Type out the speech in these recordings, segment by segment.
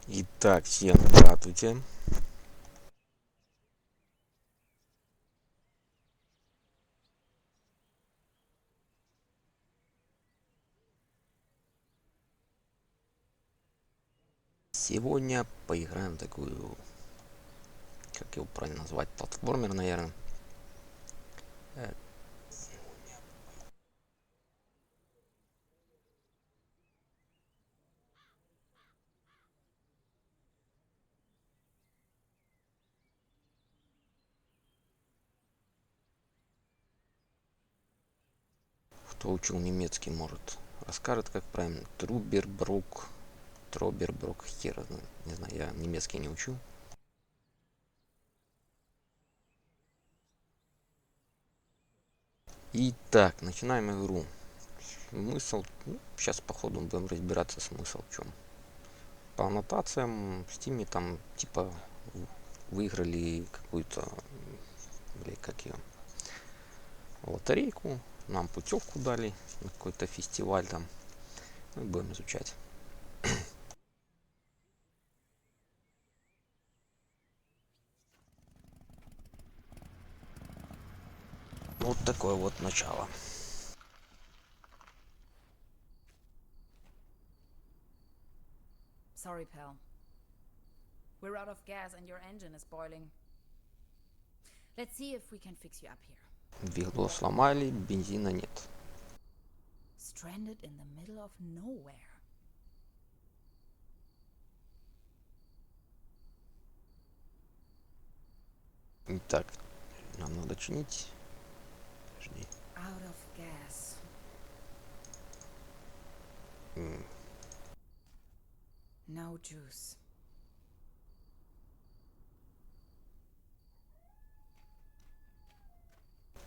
Итак, всем здравствуйте. Сегодня поиграем в такую, как его правильно назвать, платформер, наверное. Э, Кто учил немецкий, может расскажет, как правильно. Трубербрук. Тробербрук, хер знает. Не знаю, я немецкий не учу. Итак, начинаем игру. Смысл, сейчас по ходу будем разбираться, смысл в чем. По аннотациям в Стиме там типа выиграли какую-то, как ее, лотерейку, нам путевку дали на какой-то фестиваль там. Мы будем изучать. Вот такое вот начало. Sorry, pal. We're out of gas and your engine is boiling. Let's see if we can fix you up here. Двигатель сломали, бензина нет. Stranded in the middle of nowhere. Итак, нам надо чинить. Подожди. Out of gas. No juice.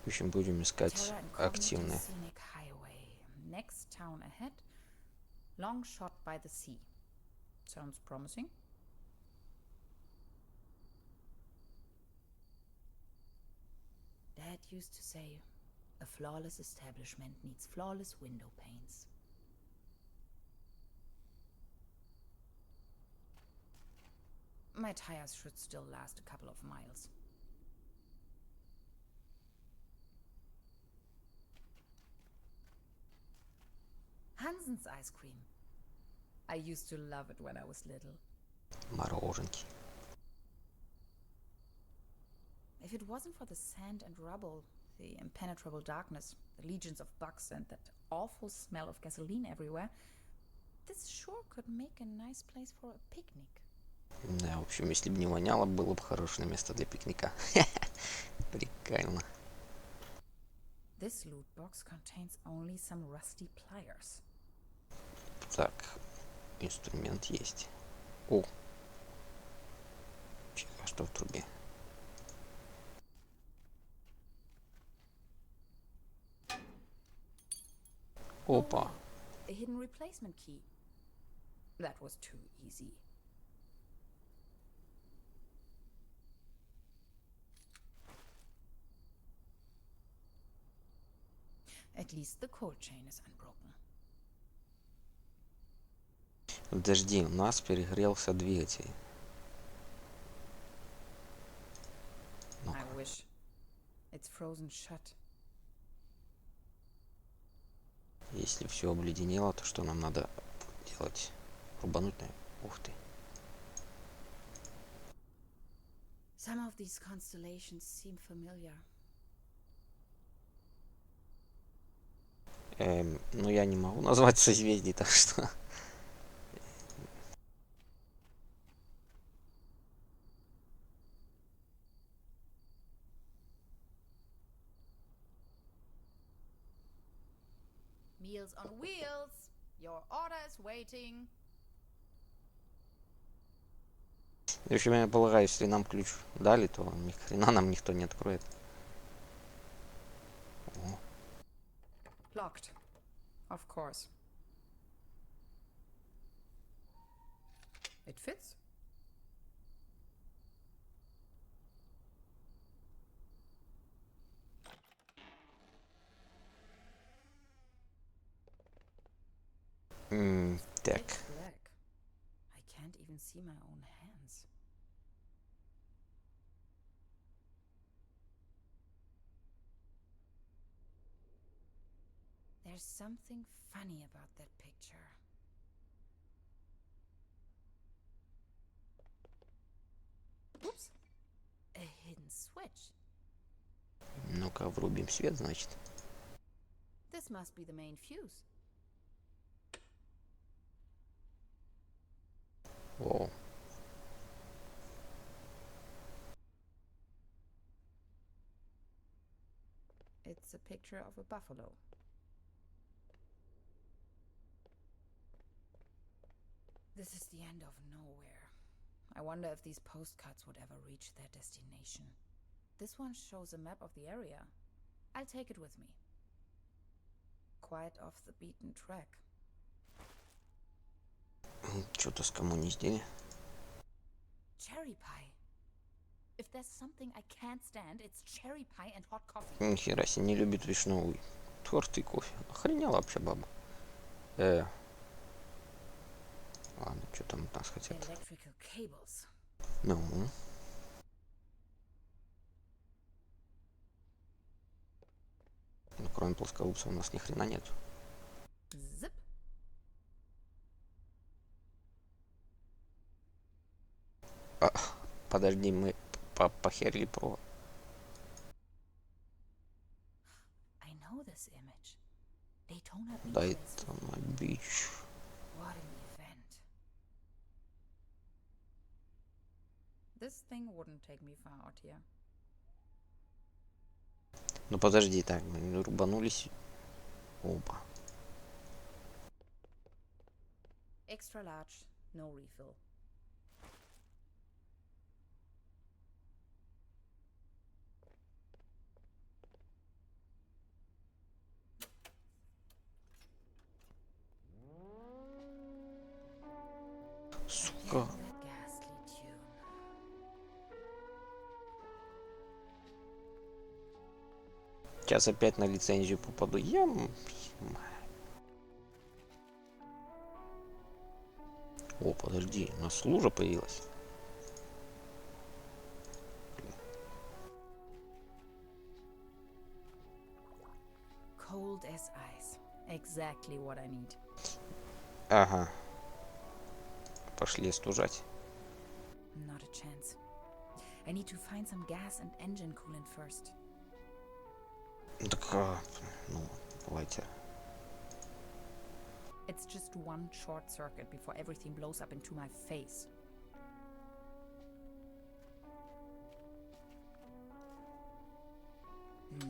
В общем, будем искать Terra incognito активные. scenic highway. Next town ahead. Long shot by the sea. Sounds promising. Dad used to say, a flawless establishment needs flawless window panes. My tires should still last a couple of miles. Hansen's ice cream. I used to love it when I was little. Мороженки. If it wasn't for the sand and rubble, the impenetrable darkness, the legions of bugs, and that awful smell of gasoline everywhere, this sure could make a nice place for a picnic. Да, в общем, если бы не воняло, было бы хорошее место для пикника. Прикольно. This loot box contains only some rusty pliers. Так, инструмент есть. О! А что в трубе? Опа! A hidden replacement key. That was too easy. At least the cold chain is unbroken. Подожди, у нас перегрелся двигатель. I wish. It's frozen shut. Если все обледенело, то что нам надо делать? Рубануть, наверное? Ух ты. Some of these constellations seem familiar. Ну я не могу назвать созвездий, так что... Meals on wheels. Your order is waiting. В общем, я полагаю, если нам ключ дали, то ни хрена нам никто не откроет. О. Locked. Of course. It fits. Так. Pitch black. I can't even see my own hands. There's something funny about that picture. Oops. A hidden switch. Ну-ка, врубим свет, значит. This must be the main fuse. О. It's a picture of a buffalo. This is the end of nowhere. I wonder if these postcards would ever reach their destination. This one shows a map of the area. I'll take it with me. Quite off the beaten track. Что-то с коммунистами. Cherry pie. If there's something I can't stand, it's cherry pie and hot coffee. Нихера себе, не любит вишневый торт и кофе. Охренела вообще баба. Ладно, что там от нас хотят? Electrical cables. Ну. Ну, кроме плоскогубца у нас ни хрена нет. Zip. Подожди, мы похерили провод. I know this image. Daytona Beach. Daytona Beach. What an event. This thing wouldn't take me far out here. Ну подожди, так, мы рубанулись. Оба. Extra large, no refill. Сука. That ghastly tune. Сейчас опять на лицензию попаду. О, подожди, у нас лужа появилась. Cold as ice. Exactly what I need. Ага. Пошли стужать. Not a chance. I need to find some gas and engine coolant first. Так, ну, давайте. It's just one short circuit before everything blows up into my face.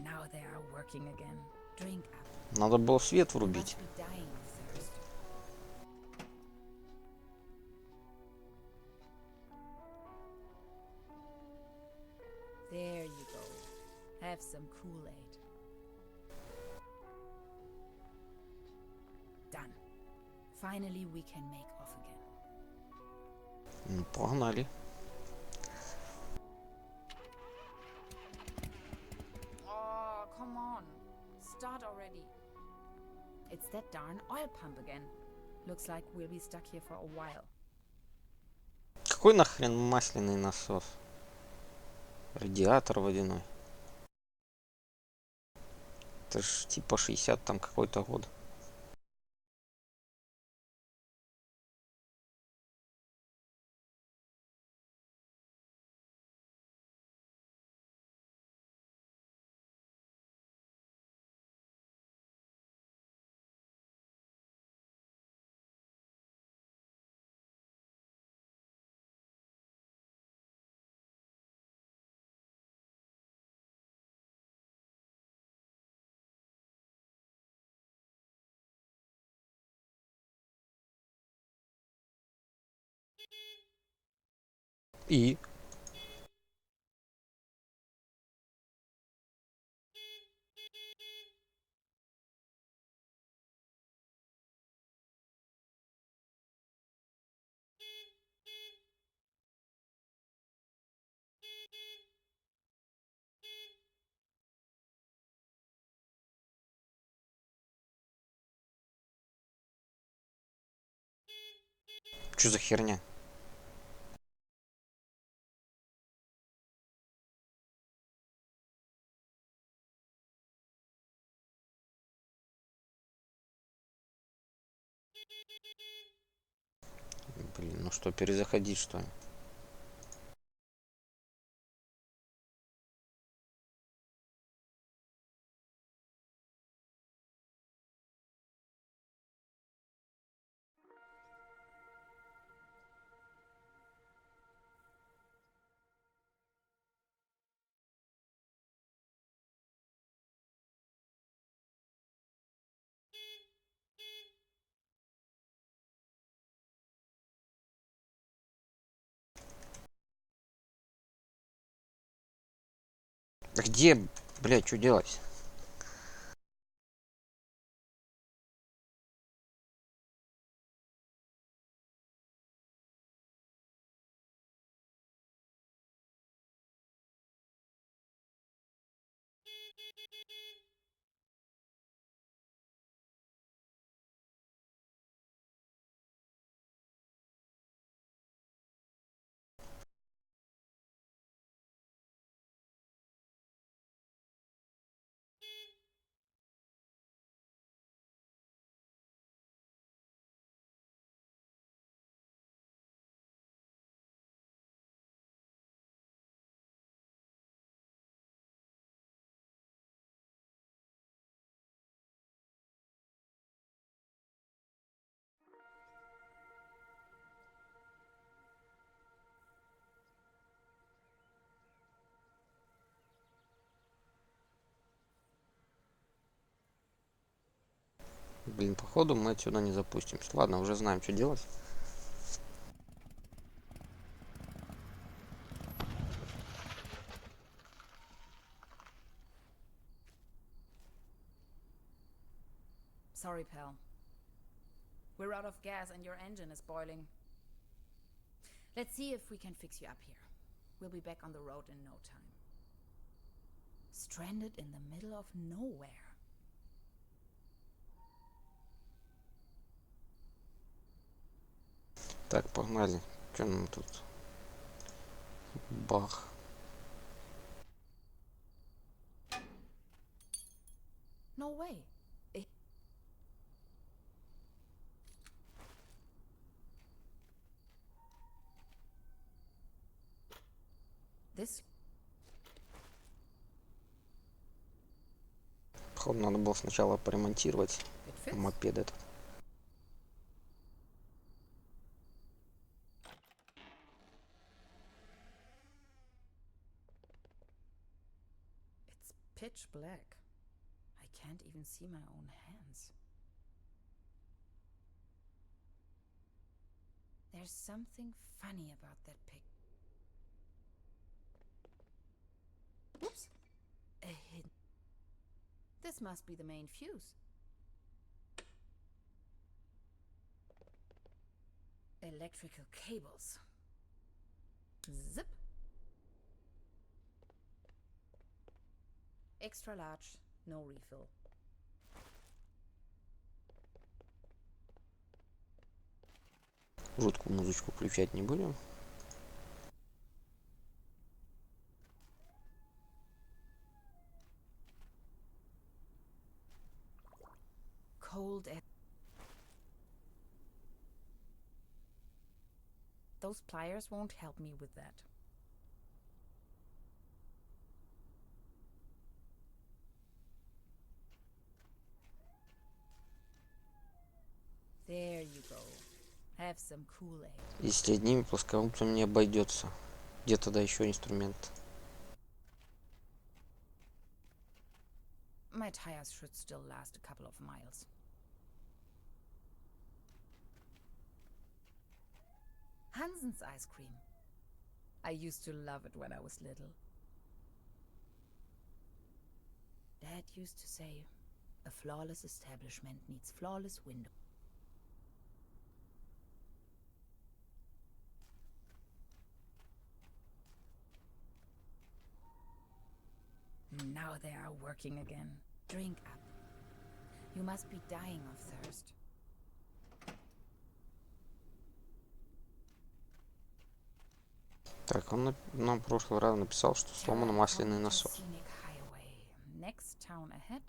Now they are working again. Drink up. Надо было свет I врубить. must be dying of thirst. There you go. Have some Kool-Aid. Done. Finally, we can make off again. Ну, погнали. Oh, come on. Start already. It's that darn oil pump again. Looks like we'll be stuck here for a while. Какой нахрен масляный насос? Радиатор водяной. Это ж типа 60 там какой-то год. И что за херня? Блин, ну что, перезаходить, что ли? Да где, блядь, что делать? Блин, походу мы отсюда не запустимся. Ладно, уже знаем, что делать. Sorry, pal. We're out of gas and your engine is boiling. Let's see if we can fix you up here. We'll be back on the road in no time. Stranded in the middle of nowhere. Так, погнали. Что нам тут? Бах. No way. This Походу надо было сначала поремонтировать it fits. мопед этот. It's pitch black. I can't even see my own hands. There's something funny about that pic. Oops. A hidden. This must be the main fuse. Electrical cables. Zip. Extra large, no refill. Жуткую музычку включать не будем. Cold air. Those pliers won't help me with that. There you go. Have some Kool-Aid. Если одними плоскогубцами не обойдется. Где тогда еще инструмент? My tires should still last a couple of miles. Hansen's ice cream. I used to love it when I was little. Dad used to say, a flawless establishment needs flawless windows. Now they are working again. Drink up. You must be dying of thirst. Так, он нам в прошлый раз написал, что сломан масляный насос. Scenic highway. Next town ahead.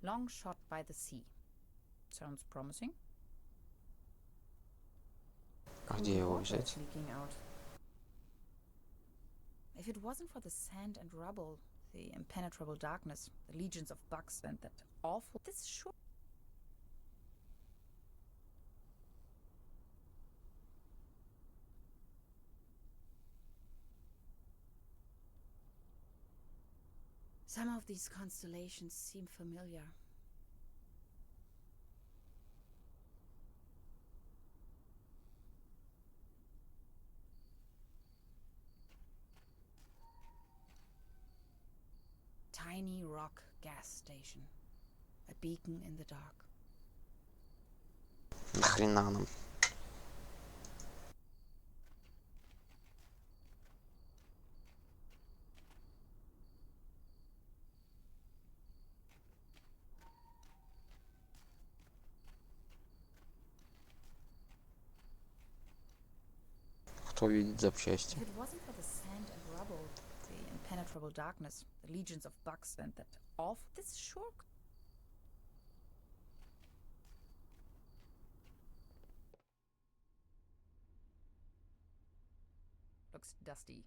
Long shot by the sea. Sounds promising. А где его Water is взять? leaking out. If it wasn't for the sand and rubble, the impenetrable darkness, the legions of bugs, and that awful. This sure. Some of these constellations seem familiar. Tiny rock gas station. A beacon in the dark. Нахрена нам? Кто видит запчасти? If it wasn't for the sand and rubble, the impenetrable darkness, the legions of bugs, and that awful. This sure. Looks dusty.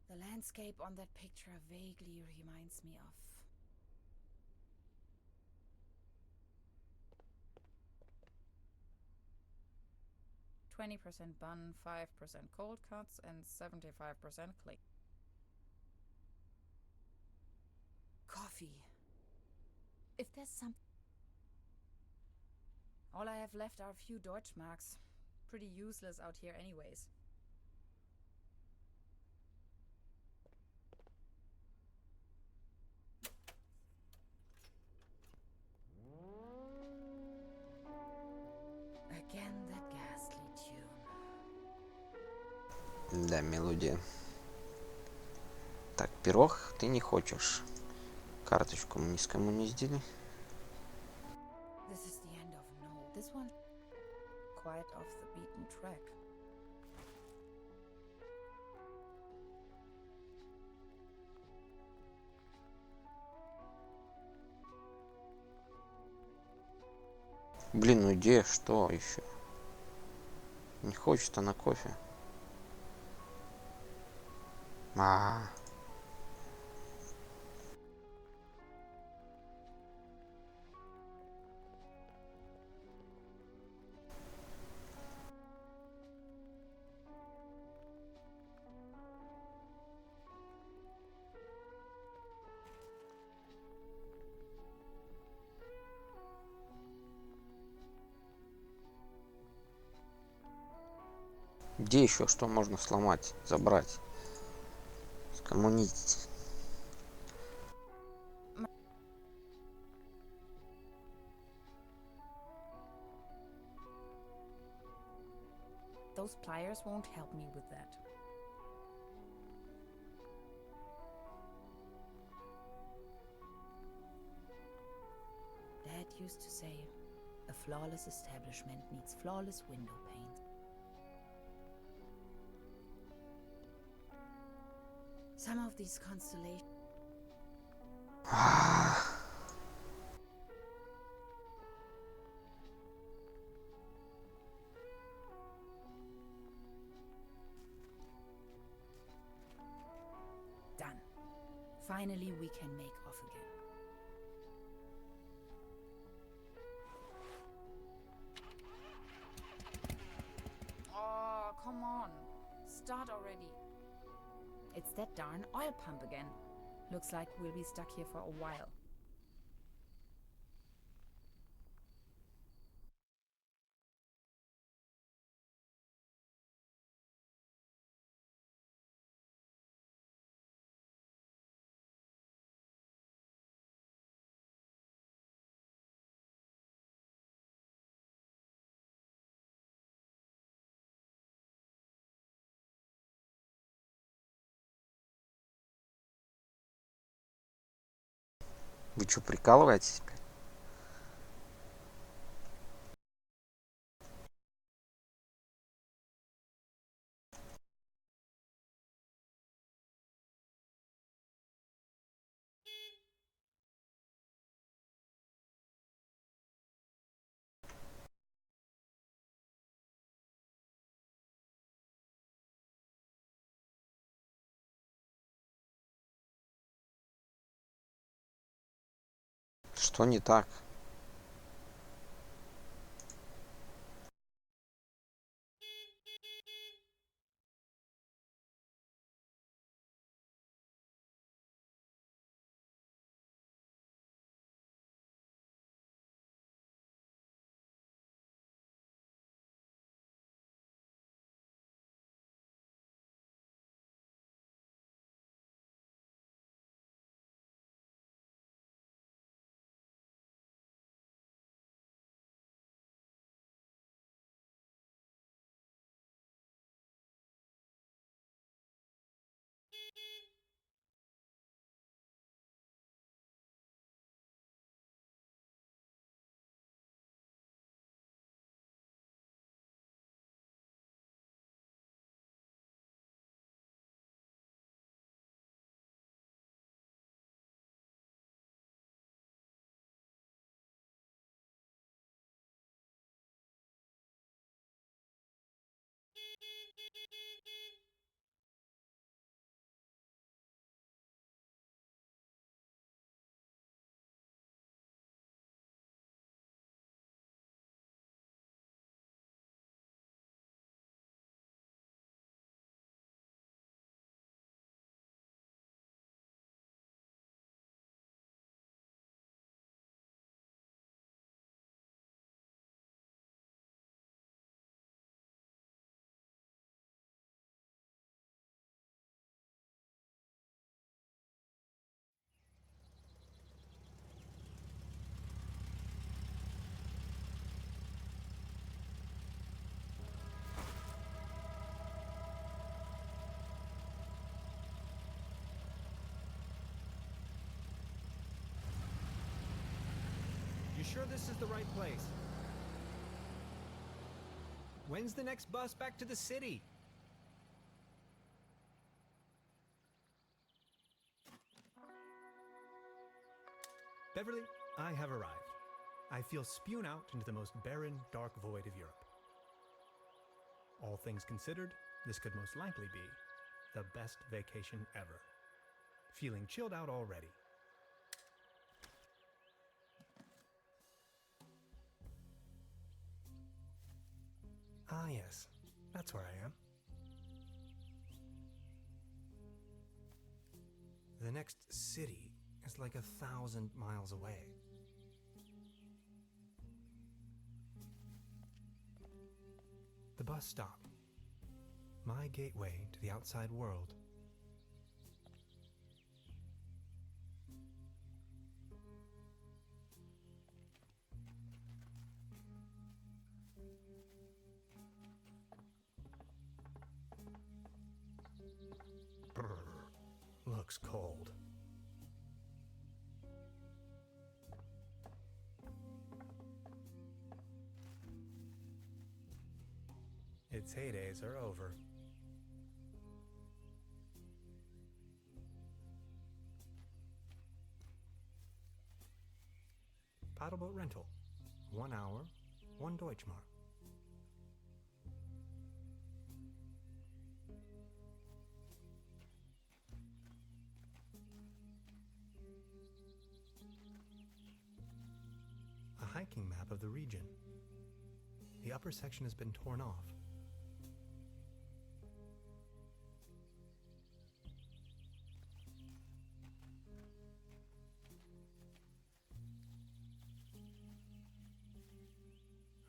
The landscape on that picture vaguely reminds me of. "20% bun, 5% cold cuts, and 75% clay." Coffee. If there's some. All I have left are a few Deutschmarks. Pretty useless out here, anyways. Again, that ghastly tune. Да, мелодия. Так, пирог ты не хочешь. Карточку мы никому не сделали. This is the end of no. This one quite off the beaten track. Блин, ну где? Что еще? Не хочет она кофе. Где еще что можно сломать, забрать, скоммунить? Those pliers won't help me with that. Dad used to say, a flawless establishment needs flawless window panes. Some of these constellations. Done. Finally, we can make off again. Oh, come on. Start already. It's that darn oil pump again. Looks like we'll be stuck here for a while. Вы что, прикалываетесь? Что не так? You sure this is the right place? When's the next bus back to the city? Beverly, I have arrived. I feel spewed out into the most barren, dark void of Europe. All things considered, this could most likely be the best vacation ever. Feeling chilled out already. Ah, yes, that's where I am. The next city is like 1,000 miles away. The bus stop. My gateway to the outside world. Brr, looks cold. Its heydays are over. Paddleboat rental. 1 hour, 1 Deutschmark. A hiking map of the region. The upper section has been torn off.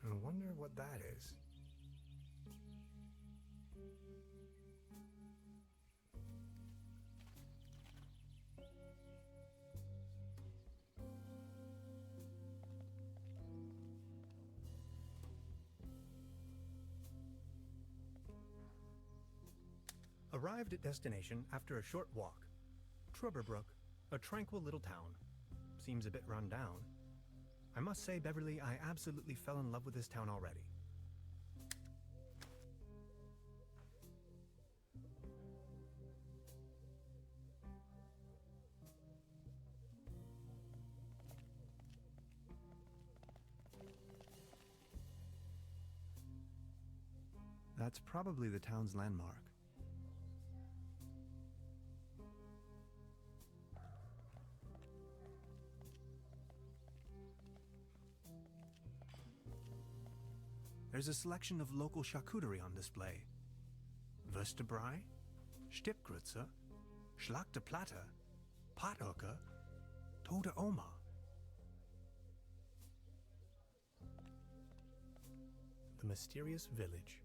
I wonder what that is. Arrived at destination after a short walk. Truberbrook, a tranquil little town. Seems a bit run down. I must say, Beverly, I absolutely fell in love with this town already. That's probably the town's landmark. There's a selection of local charcuterie on display. Würstebrei, Stippgrütze, Schlachte Platte, Pothoeke, Tote Oma. The mysterious village.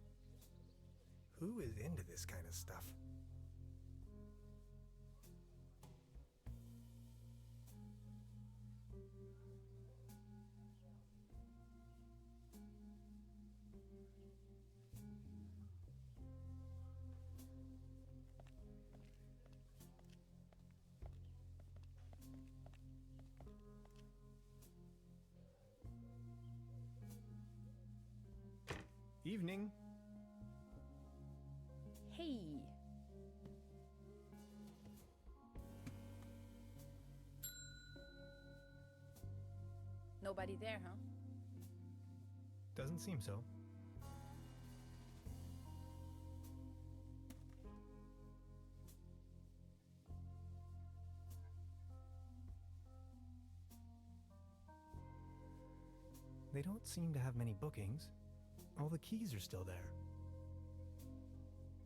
Who is into this kind of stuff? Evening. Hey. Nobody there, huh? Doesn't seem so. They don't seem to have many bookings. All the keys are still there.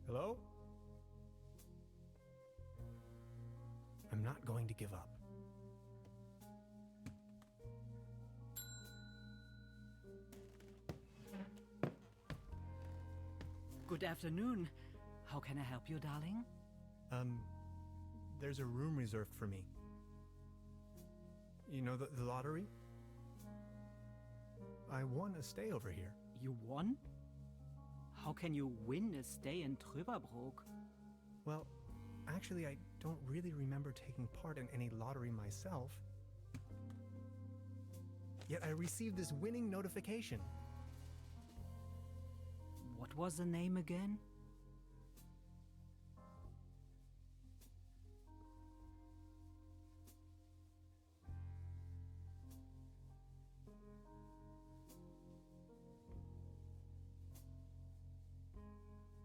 Hello? I'm not going to give up. Good afternoon. How can I help you, darling? There's a room reserved for me. You know the lottery? I won a stay over here. You won? How can you win a stay in Truberbrook? Well, actually, I don't really remember taking part in any lottery myself. Yet I received this winning notification. What was the name again?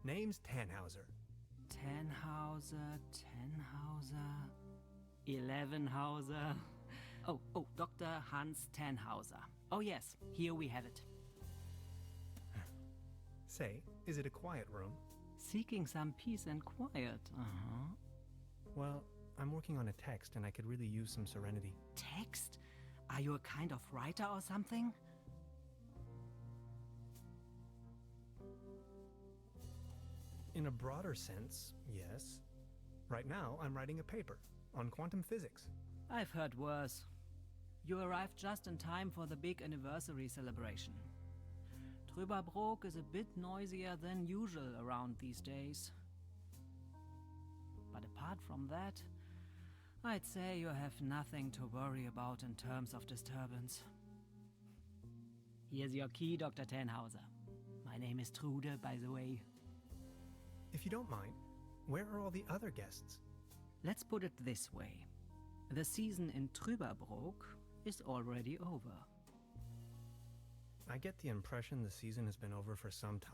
Name's Tannhauser. Tannhauser, 11hauser. Oh, Dr. Hans Tannhauser. Oh yes, here we have it. Say, is it a quiet room? Seeking some peace and quiet, Well, I'm working on a text and I could really use some serenity. Text? Are you a kind of writer or something? In a broader sense, yes. Right now, I'm writing a paper on quantum physics. I've heard worse. You arrived just in time for the big anniversary celebration. Truberbrook is a bit noisier than usual around these days. But apart from that, I'd say you have nothing to worry about in terms of disturbance. Here's your key, Dr. Tannhauser. My name is Trude, by the way. If you don't mind, where are all the other guests? Let's put it this way. The season in Truberbrook is already over. I get the impression the season has been over for some time.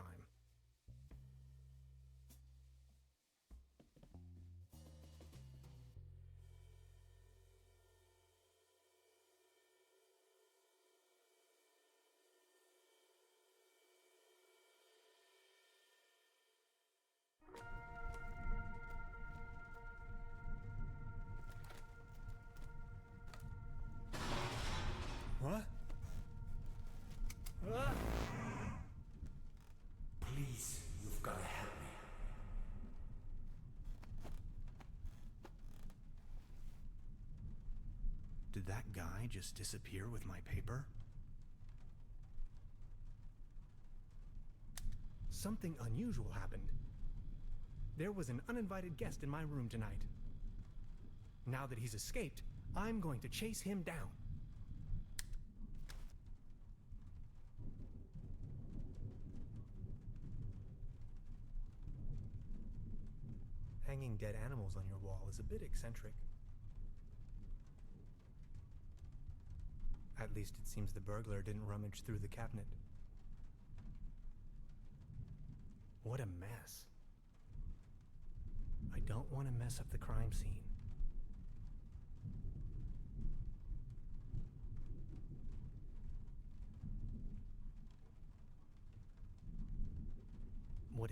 What? Please, you've got to help me. Did that guy just disappear with my paper? Something unusual happened. There was an uninvited guest in my room tonight. Now that he's escaped, I'm going to chase him down. Hanging dead animals on your wall is a bit eccentric. At least it seems the burglar didn't rummage through the cabinet. What a mess. I don't want to mess up the crime scene.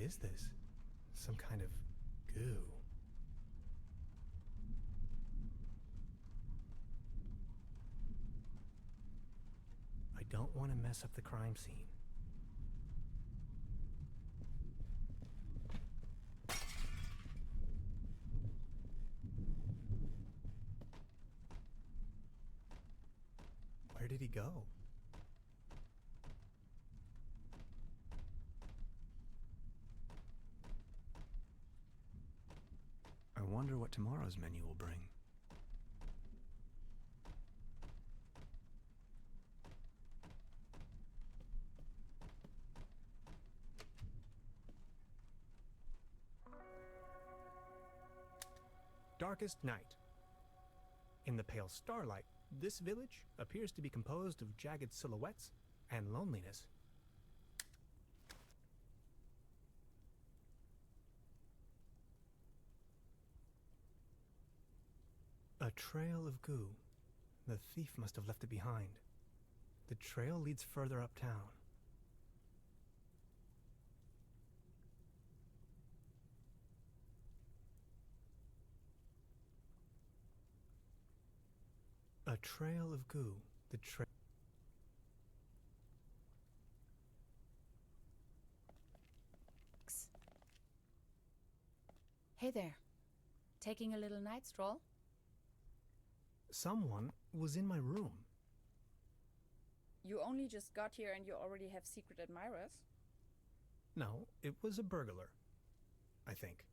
is this? Some kind of goo. I don't want to mess up the crime scene. Where did he go? I wonder what tomorrow's menu will bring. Darkest night. In the pale starlight, this village appears to be composed of jagged silhouettes and loneliness. A trail of goo. The thief must have left it behind. The trail leads further uptown. A trail of goo. The trail. Hey there. Taking a little night stroll? Someone was in my room. You only just got here and you already have secret admirers? No, it was a burglar, I think.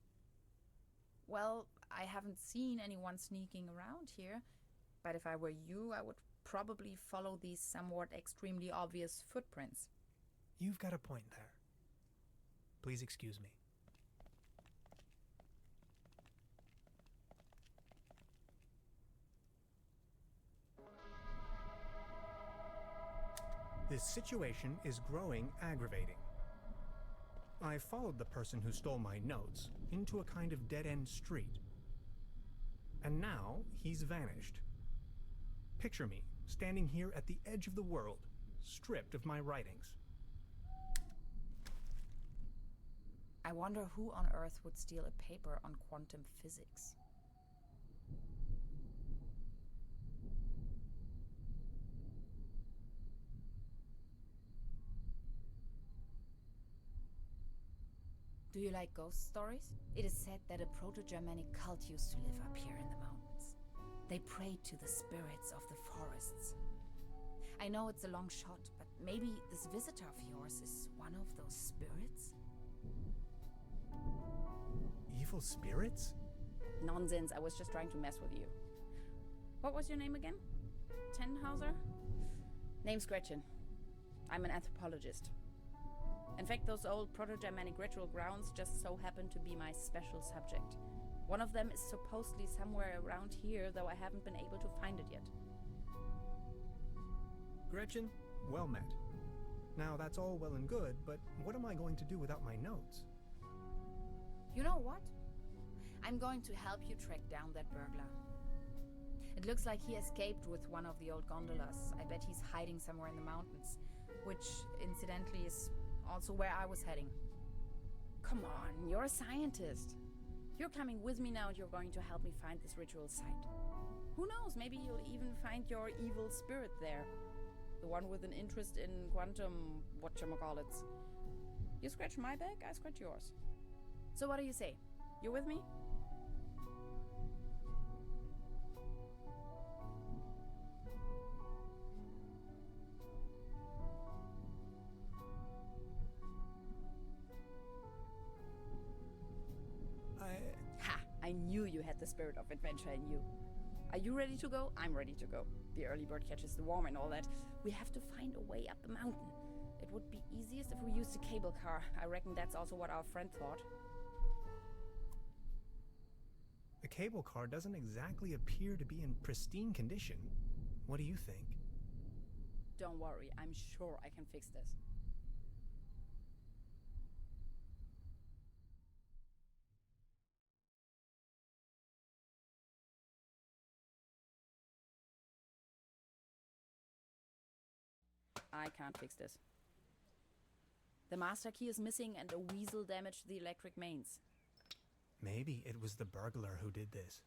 Well, I haven't seen anyone sneaking around here, but if I were you, I would probably follow these somewhat extremely obvious footprints. You've got a point there. Please excuse me. This situation is growing aggravating. I followed the person who stole my notes into a kind of dead-end street. And now he's vanished. Picture me standing here at the edge of the world, stripped of my writings. I wonder who on earth would steal a paper on quantum physics. Do you like ghost stories? It is said that a Proto-Germanic cult used to live up here in the mountains. They prayed to the spirits of the forests. I know it's a long shot, but maybe this visitor of yours is one of those spirits? Evil spirits? Nonsense, I was just trying to mess with you. What was your name again? Tenhauser? Name's Gretchen. I'm an anthropologist. In fact, those old Proto-Germanic ritual grounds just so happen to be my special subject. One of them is supposedly somewhere around here, though I haven't been able to find it yet. Gretchen, well met. Now that's all well and good, but what am I going to do without my notes? You know what? I'm going to help you track down that burglar. It looks like he escaped with one of the old gondolas. I bet he's hiding somewhere in the mountains, which incidentally is also where I was heading. Come on, you're a scientist. You're coming with me now and you're going to help me find this ritual site. Who knows, maybe you'll even find your evil spirit there. The one with an interest in quantum whatchamacallits. You scratch my back, I scratch yours. So what do you say? You with me? I knew you had the spirit of adventure in you. Are you ready to go? I'm ready to go. The early bird catches the worm and all that. We have to find a way up the mountain. It would be easiest if we used a cable car. I reckon that's also what our friend thought. The cable car doesn't exactly appear to be in pristine condition. What do you think? Don't worry, I'm sure I can fix this. I can't fix this. The master key is missing and a weasel damaged the electric mains. Maybe it was the burglar who did this.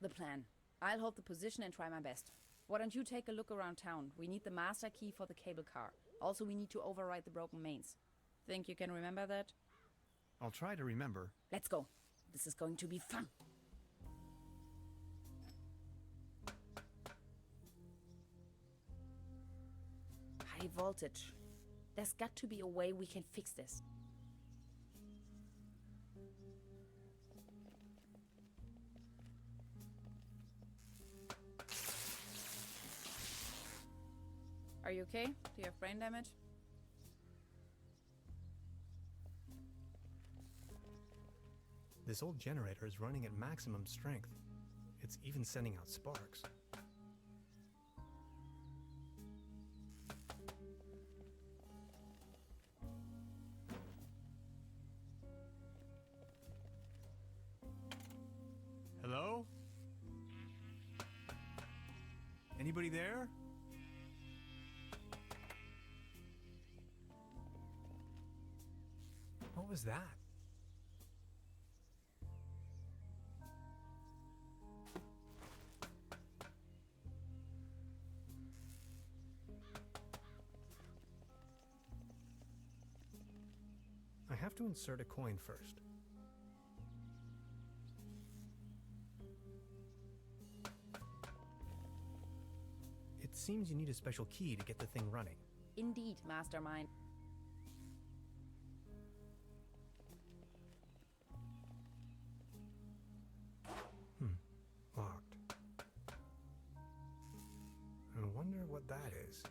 The plan. I'll hold the position and try my best. Why don't you take a look around town? We need the master key for the cable car. Also, we need to override the broken mains. Think you can remember that? I'll try to remember. Let's go. This is going to be fun. High voltage. There's got to be a way we can fix this. Are you okay? Do you have brain damage? This old generator is running at maximum strength. It's even sending out sparks. Hello? Anybody there? What was that? I have to insert a coin first. It seems you need a special key to get the thing running. Indeed, mastermind. Locked. I wonder what that is.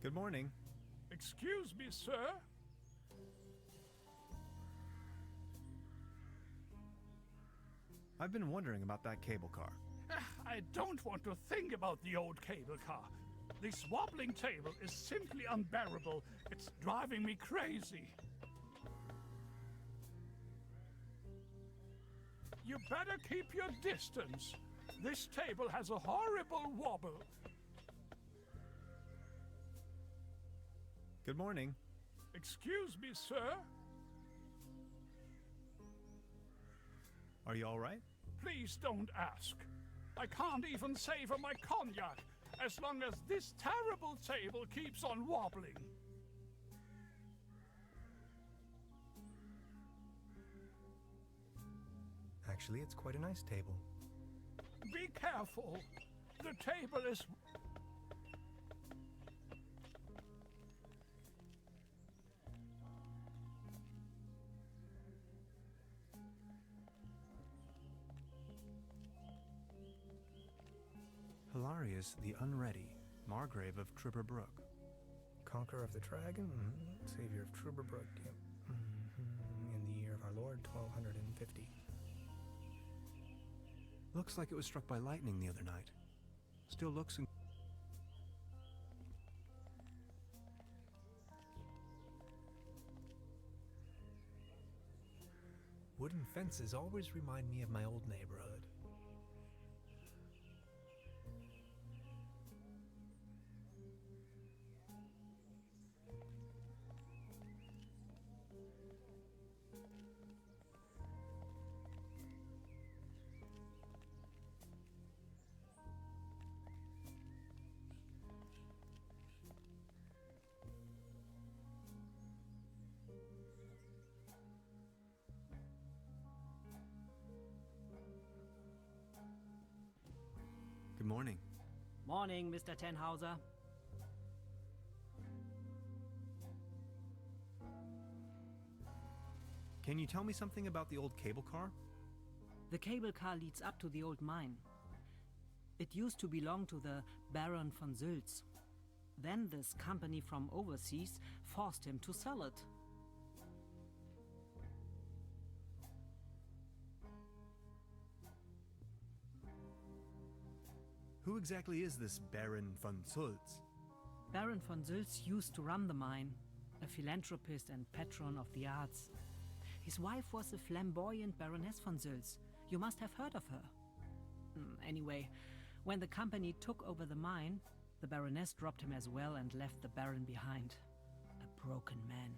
Good morning. Excuse me, sir. I've been wondering about that cable car. I don't want to think about the old cable car. This wobbling table is simply unbearable. It's driving me crazy. You better keep your distance. This table has a horrible wobble. Good morning. Excuse me, sir. Are you all right? Please don't ask. I can't even savor my cognac as long as this terrible table keeps on wobbling. Actually, it's quite a nice table. Be careful. The table is... Hilarious the Unready, Margrave of Truberbrook. Conqueror of the Dragon, Savior of Truberbrook, yep. In the year of our Lord, 1250. Looks like it was struck by lightning the other night. Still looks in... Wooden fences always remind me of my old neighborhood. Good morning. Morning, Mr. Tenhauser. Can you tell me something about the old cable car? The cable car leads up to the old mine. It used to belong to the Baron von Sülz. Then this company from overseas forced him to sell it. Who exactly is this Baron von Sülz? Baron von Sülz used to run the mine, a philanthropist and patron of the arts. His wife was the flamboyant Baroness von Sülz. You must have heard of her. Anyway, when the company took over the mine, the Baroness dropped him as well and left the Baron behind. A broken man.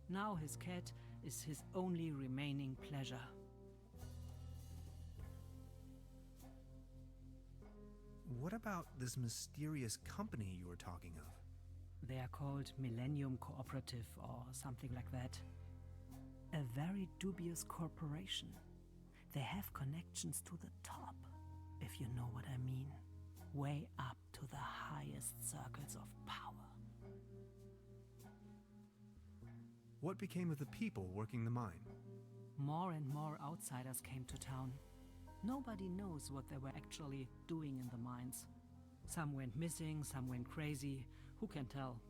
Now his cat is his only remaining pleasure. What about this mysterious company you were talking of? They are called Millennium Cooperative or something like that. A very dubious corporation. They have connections to the top, if you know what I mean. Way up to the highest circles of power. What became of the people working the mine? More and more outsiders came to town. Nobody knows what they were actually doing in the mines. Some went missing, some went crazy. Who can tell?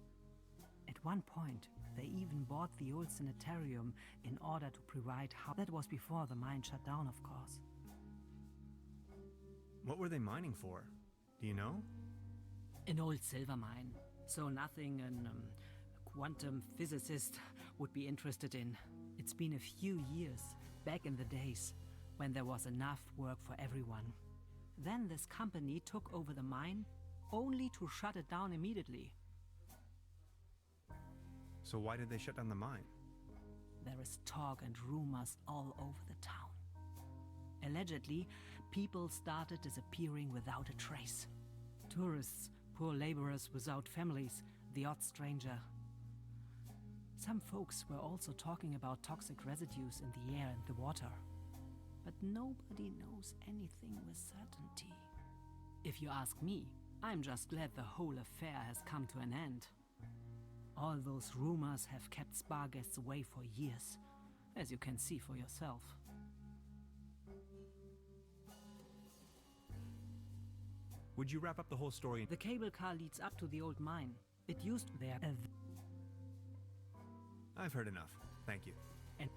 At one point, they even bought the old sanitarium in order to provide housing. That was before the mine shut down, of course. What were they mining for? Do you know? An old silver mine. So nothing a quantum physicist would be interested in. It's been a few years, back in the days, when there was enough work for everyone. Then this company took over the mine, only to shut it down immediately. So why did they shut down the mine? There is talk and rumors all over the town. Allegedly, people started disappearing without a trace. Tourists, poor laborers without families, the odd stranger. Some folks were also talking about toxic residues in the air and the water. But nobody knows anything with certainty. If you ask me, I'm just glad the whole affair has come to an end. All those rumors have kept spa guests away for years, as you can see for yourself. Would you wrap up the whole story? The cable car leads up to the old mine. It used there. I've heard enough. Thank you. And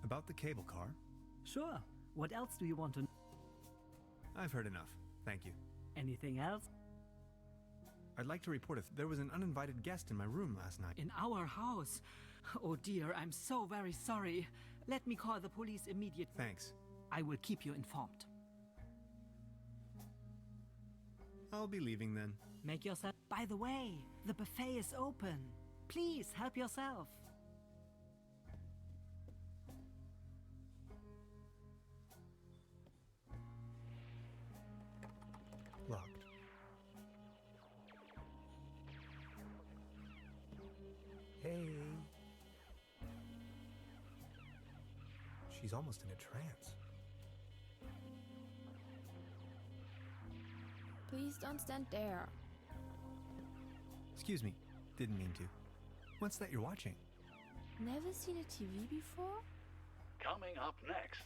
about the cable car? sure. What else do you want to know? I've heard enough. Thank you. Anything else? I'd like to report if there was an uninvited guest in my room last night. In our house? Oh dear, I'm so very sorry. Let me call the police immediately. Thanks. I will keep you informed. I'll be leaving then. Make yourself... By the way, the buffet is open. Please, help yourself. Locked. Hey. She's almost in a trance. Please don't stand there. Excuse me. Didn't mean to. What's that you're watching? Never seen a TV before? Coming up next,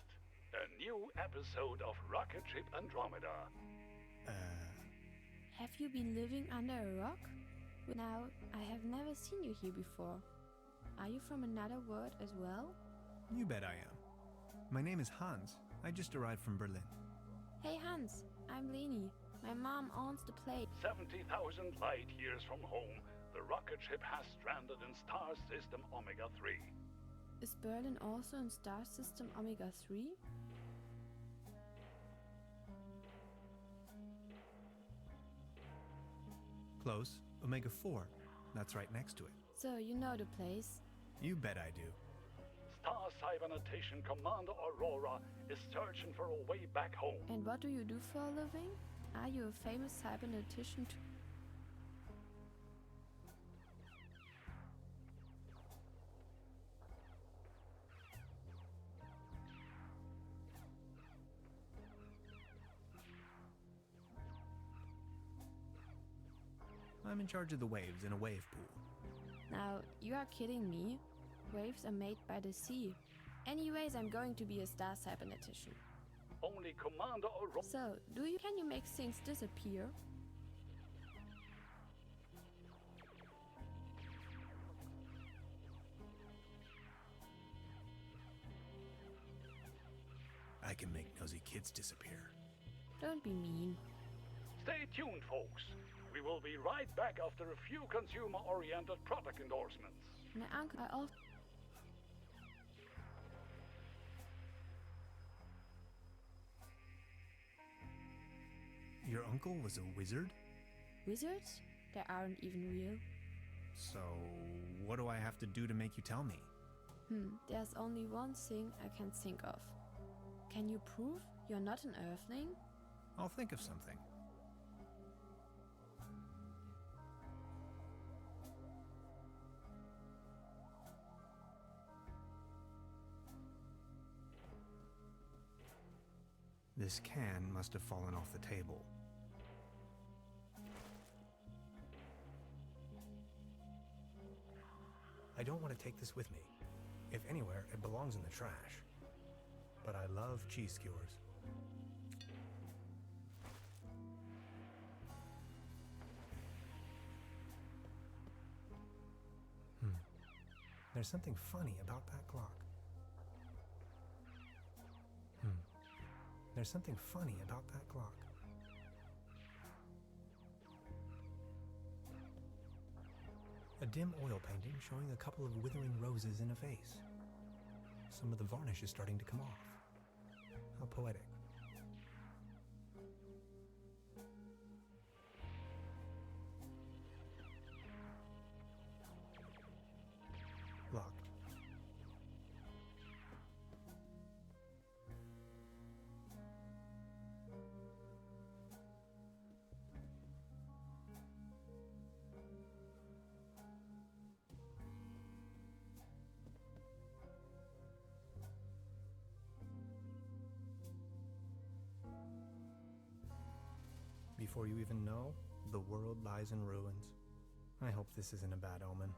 a new episode of Rocket Ship Andromeda. Have you been living under a rock? Now, I have never seen you here before. Are you from another world as well? You bet I am. My name is Hans. I just arrived from Berlin. Hey Hans, I'm Leni. My mom owns the place. 70,000 light years from home, the rocket ship has stranded in star system Omega 3. Is Berlin also in star system Omega 3? Close. Omega 4. That's right next to it. So you know the place. You bet I do. Star Cybernetation Commander Aurora is searching for a way back home. And what do you do for a living? Are you a famous cybernetician too? I'm in charge of the waves in a wave pool. Now, you are kidding me. Waves are made by the sea. Anyways, I'm going to be a star cybernetician. Only Commander O'Rourke. So, can you make things disappear? I can make nosy kids disappear. Don't be mean. Stay tuned, folks. We will be right back after a few consumer-oriented product endorsements. My uncle, I also... Your uncle was a wizard? Wizards? They aren't even real. So, what do I have to do to make you tell me? There's only one thing I can think of. Can you prove you're not an Earthling? I'll think of something. This can must have fallen off the table. I don't want to take this with me. If anywhere, it belongs in the trash. But I love cheese skewers. There's something funny about that clock. There's something funny about that clock. A dim oil painting showing a couple of withering roses in a vase. Some of the varnish is starting to come off. How poetic. Locked. Before you even know, the world lies in ruins. I hope this isn't a bad omen.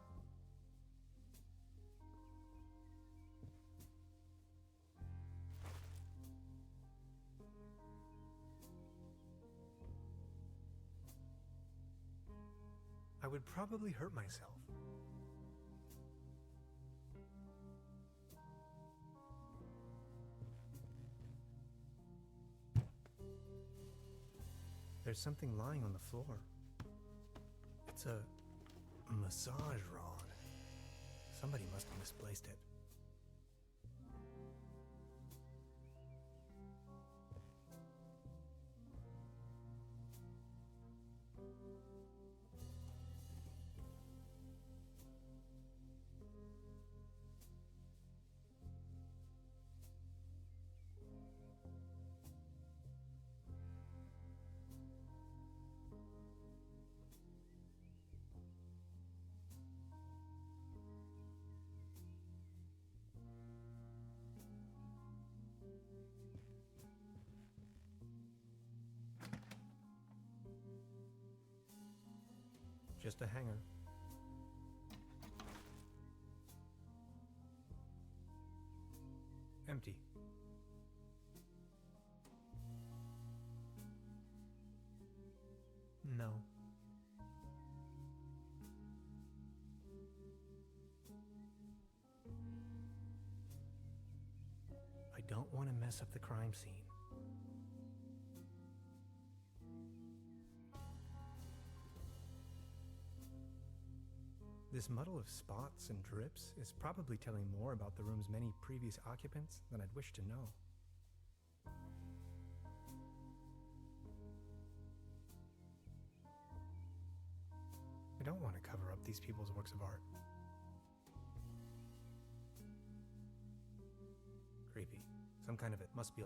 I would probably hurt myself. There's something lying on the floor. It's a massage rod. Somebody must have misplaced it. Just a hanger. Empty. No. I don't want to mess up the crime scene. This muddle of spots and drips is probably telling more about the room's many previous occupants than I'd wish to know. I don't want to cover up these people's works of art. Creepy. Some kind of it must be a...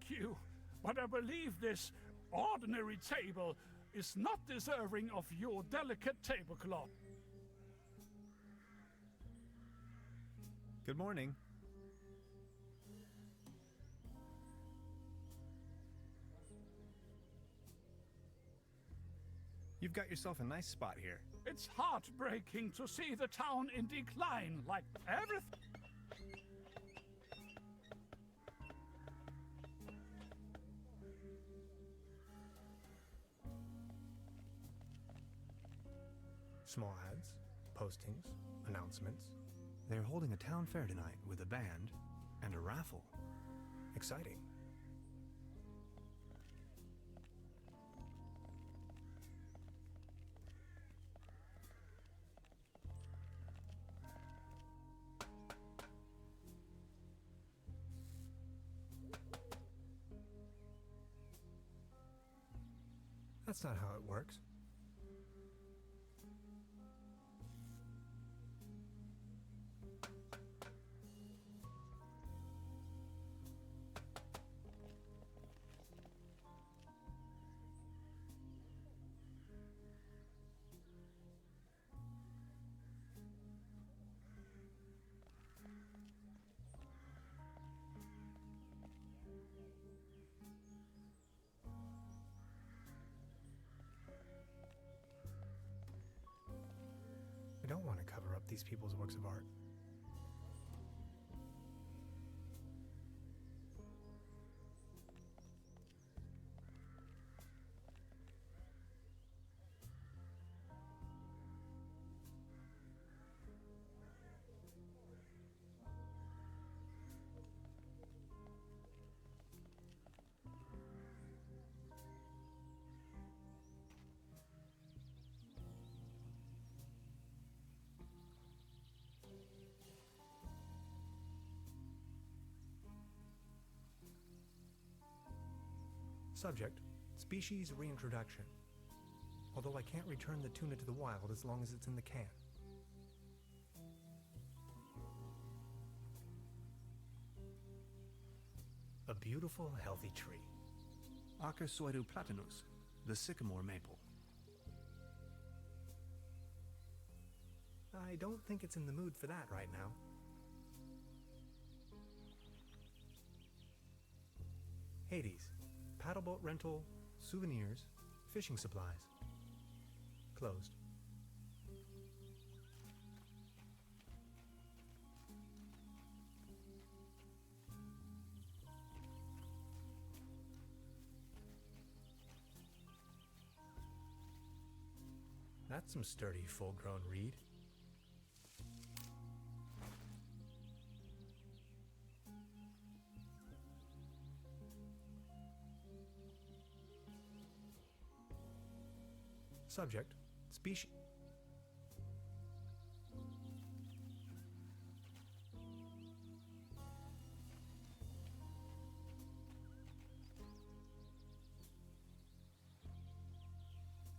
thank you, but I believe this ordinary table is not deserving of your delicate tablecloth. Good morning. You've got yourself a nice spot here. It's heartbreaking to see the town in decline like everything. Small ads, postings, announcements. They're holding a town fair tonight with a band and a raffle. Exciting. That's not how it works. I don't want to cover up these people's works of art. Subject, species reintroduction. Although I can't return the tuna to the wild as long as it's in the can. A beautiful, healthy tree. Acasoidu platanus, the sycamore maple. I don't think it's in the mood for that right now. Hades. Paddleboat rental, souvenirs, fishing supplies. Closed. That's some sturdy, full-grown reed. Subject, species.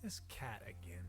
This cat again.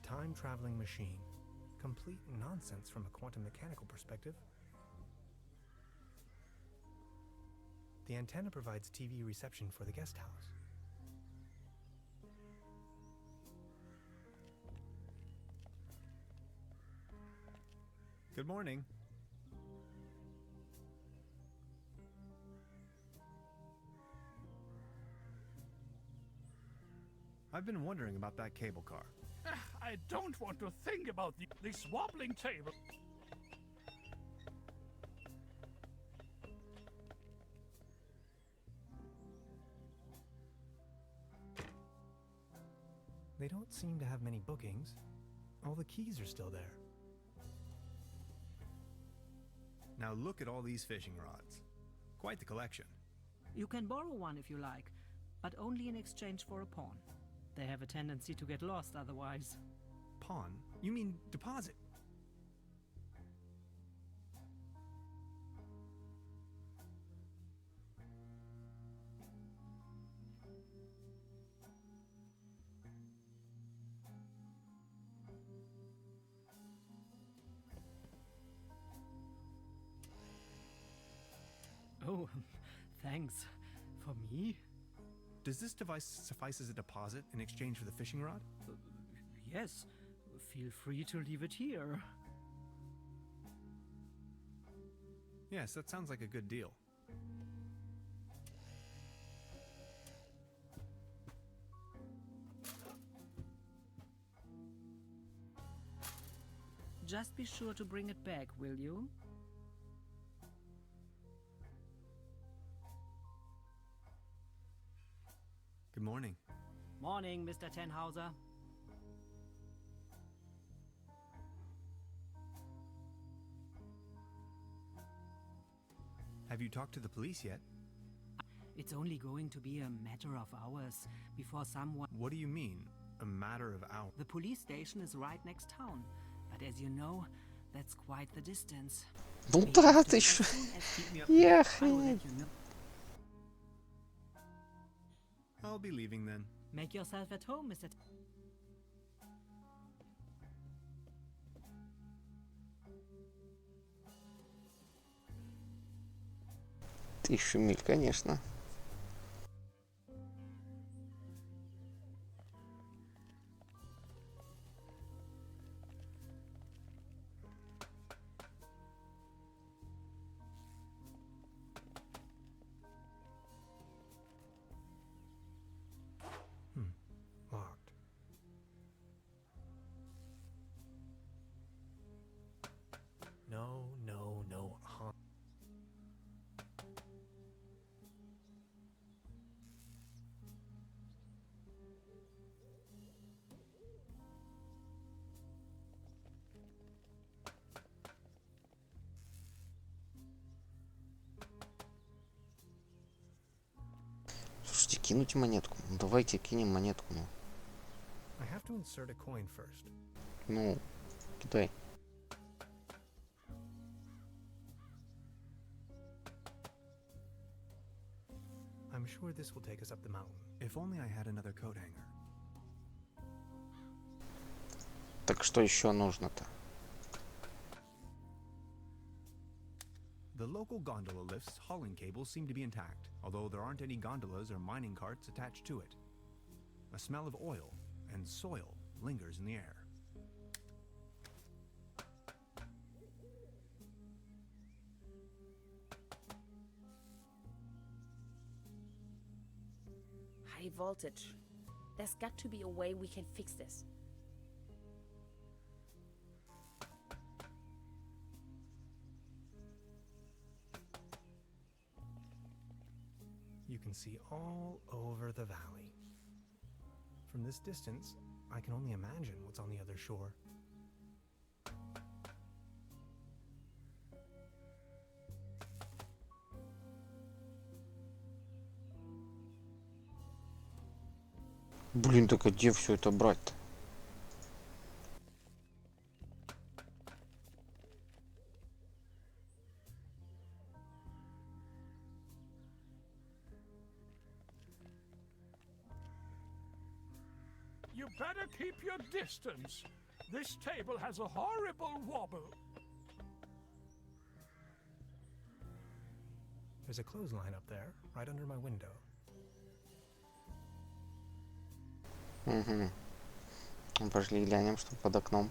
Time-traveling machine. Complete nonsense from a quantum mechanical perspective. The antenna provides TV reception for the guest house. Good morning. I've been wondering about that cable car. I don't want to think about this wobbling table. They don't seem to have many bookings. All the keys are still there. Now look at all these fishing rods. Quite the collection. You can borrow one if you like, but only in exchange for a pawn. They have a tendency to get lost otherwise. Pawn? You mean deposit? Oh, thanks. For me? Does this device suffice as a deposit in exchange for the fishing rod? Yes. Feel free to leave it here. Yes, that sounds like a good deal. Just be sure to bring it back, will you? Good morning. Morning, Mr. Tenhauser. Have you talked to the police yet? It's only going to be a matter of hours before someone... What do you mean, a matter of hours? The police station is right next town. But as you know, that's quite the distance. Ну да, ты ж... Я охренеть. I'll be leaving then. Make yourself at home, Mr. Тысячу миль, конечно. Locked. No. Слушайте, кинуть монетку. Ну, давайте кинем монетку. Ну, I have to insert a coin first. ну кидай. I'm sure this will take us up the mountain. If only I had another coat hanger. Так что еще нужно-то? The local gondola lift's hauling cables seem to be intact, although there aren't any gondolas or mining carts attached to it. A smell of oil and soil lingers in the air. High voltage. There's got to be a way we can fix this. You can see all over the valley. From this distance, I can only imagine what's on the other shore. Блин, так а где все это брать-то? You better keep your distance. This table has a horrible wobble. There's a clothesline up there, right under my window. Угу. Пошли глянем, что под окном.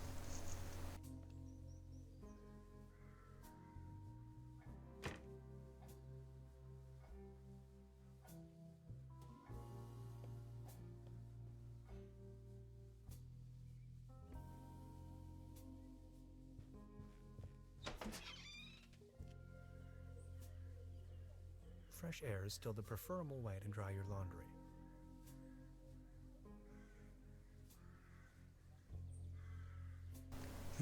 Fresh air is still the preferable way to dry your laundry.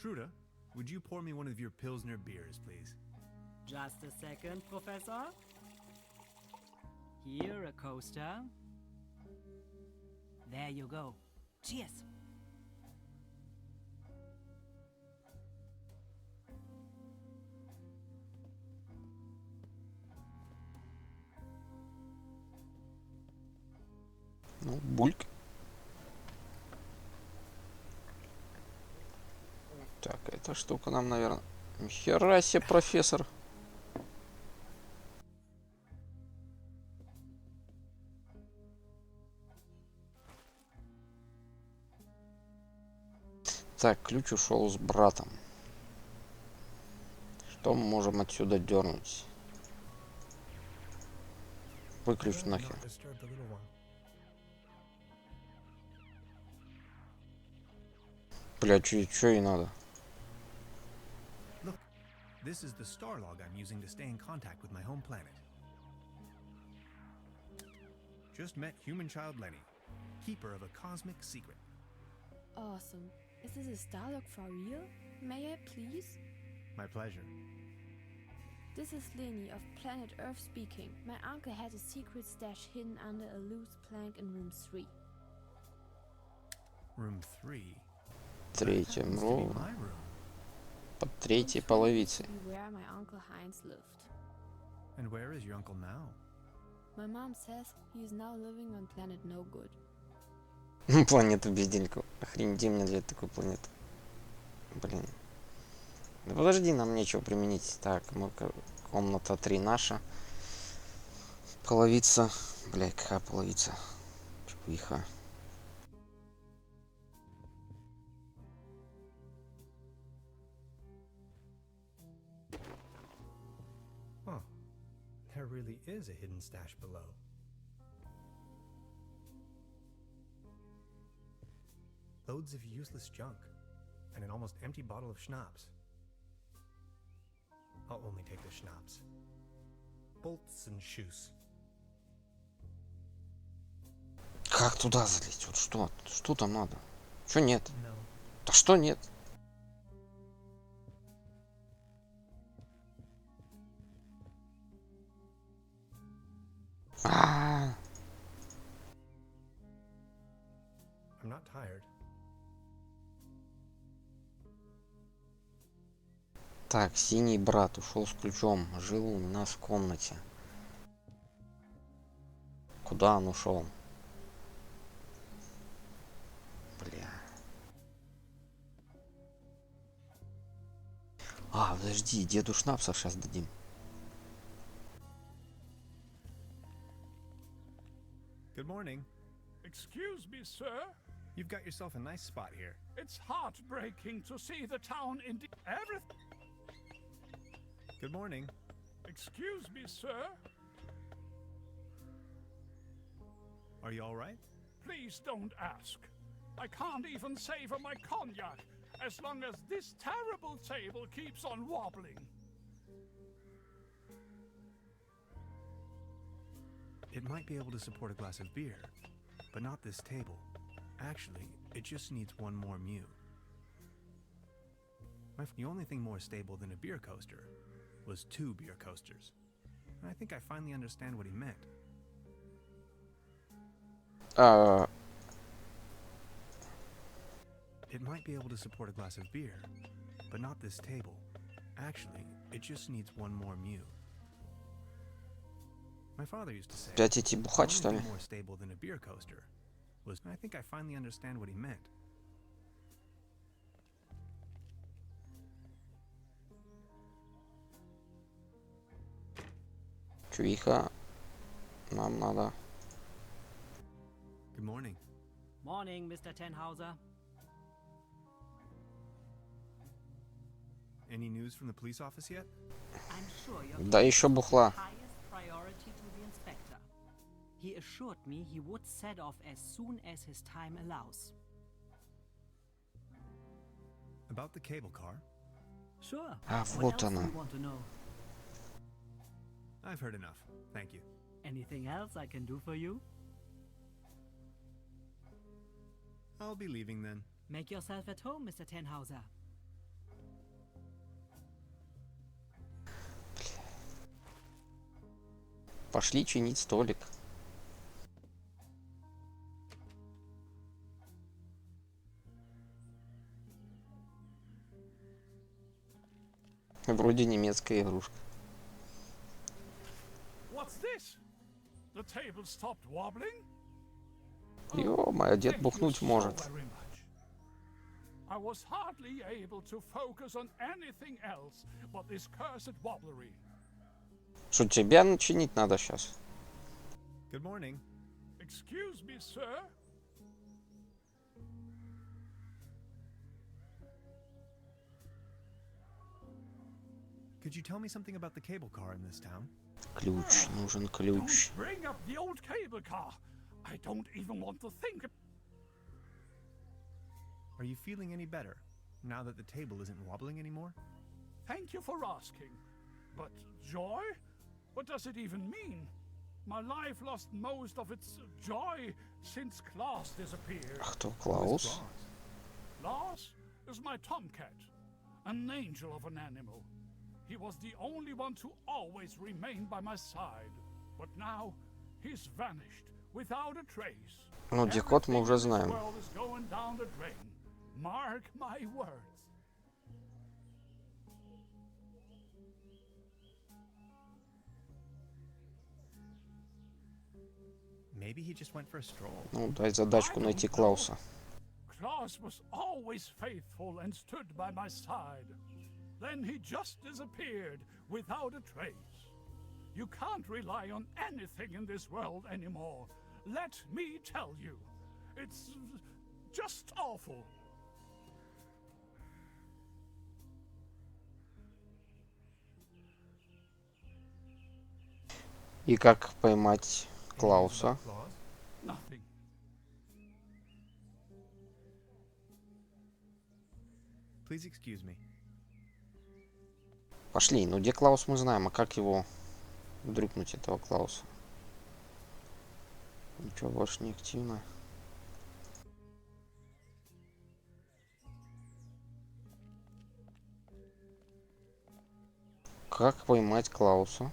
Truda, would you pour me one of your Pilsner beers, please? Just a second, Professor. Here, a coaster. There you go. Cheers. Ну, бульк. Так, эта штука нам, наверное... Хера себе, профессор. Так, ключ ушел с братом. Что мы можем отсюда дернуть? Выключи нахер. Бля, чё ей надо? Look, this is the star log I'm using to stay in contact with my home planet. Just met human child Lenny, keeper of a cosmic secret. Awesome. Is this a Starlock for real? May I please? My pleasure. This is Lenny of planet Earth speaking. My uncle had a secret stash hidden under a loose plank in room 3. Room 3? Третьем Happens to be my room. под третьей Room 3 used половицей. to be where my uncle Heinz lived. And where is your uncle now? My mom says he is now living on planet No Good. Планета бездельников. Охренеть, где мне взять такую планету? Блин. Да подожди, нам нечего применить. Так, комната 3 наша. Половица. Бля, какая половица? Чупиха. Huh. There really is a hidden stash below. Loads of useless junk, and an almost empty bottle of schnapps. I'll only take the schnapps. Bolts and shoes. Как туда залезть? Вот что? Что там надо? Что нет? No. Да что нет? А-а-а. I'm not tired. Так, синий брат ушел с ключом. Жил у нас в комнате. Куда он ушел? Бля. А, подожди, деду шнапса сейчас дадим. Good morning. Excuse me, sir. You've got yourself a nice spot here. It's heartbreaking to see the town in everything. Good morning. Excuse me, sir. Are you all right? Please don't ask. I can't even savor my cognac as long as this terrible table keeps on wobbling. It might be able to support a glass of beer, but not this table. Actually, it just needs one more mew. The only thing more stable than a beer coaster was 2 beer coasters. I think I finally understand what he meant. It might be able to support a glass of beer, but not this table. Actually, it just needs one more mew. My father used to say, Опять идти бухать, "The что only ли? thing more stable than a beer coaster was..." I think I finally understand what he meant. Чуиха. Нам надо. Good morning. Morning, Mr. Tenhauser. Any news from the police office yet? I'm sure your Да еще бухла. highest priority to the inspector. He assured me he would set off as soon as his time allows. About the cable car? Sure. А, What вот else do она. you want to know? I've heard enough. Thank you. Anything else I can do for you? I'll be leaving then. Make yourself at home, Mr. Tenhauser. Пошли чинить столик. Вроде немецкая игрушка. What's this? The table stopped wobbling? Ё-моё, дед Thank you бухнуть so может. very much. I was hardly able to focus on anything else but this cursed wobblery. Что, тебя начинить надо сейчас? Good morning. Excuse me, sir. Could you tell me something about the cable car in this town? Ключ, нужен ключ. Don't bring up the old cable car. I don't even want to think. Are you feeling any better now that the table isn't wobbling anymore? Thank you for asking. But joy? What does it even mean? My life lost most of its joy since Klaus disappeared. А кто Who is Клаус? Klaus? Lars is my tomcat, an angel of an animal. He was the only one to always remain by my side. But now he's vanished without a trace. Ну, декод мы уже Everything in this знаем. world is going down the drain. Mark my words. Maybe he just went for a stroll. Ну, дай задачку найти Клауса. Klaus was always faithful and stood by my side. Then he just disappeared without a trace. You can't rely on anything in this world anymore. Let me tell you. It's just awful. И как поймать Клауса? Claus? Nothing. Please excuse me. Пошли. Ну, где Клаус мы знаем, а как его дрюкнуть, этого Клауса? Ничего больше не активно. Как поймать Клауса?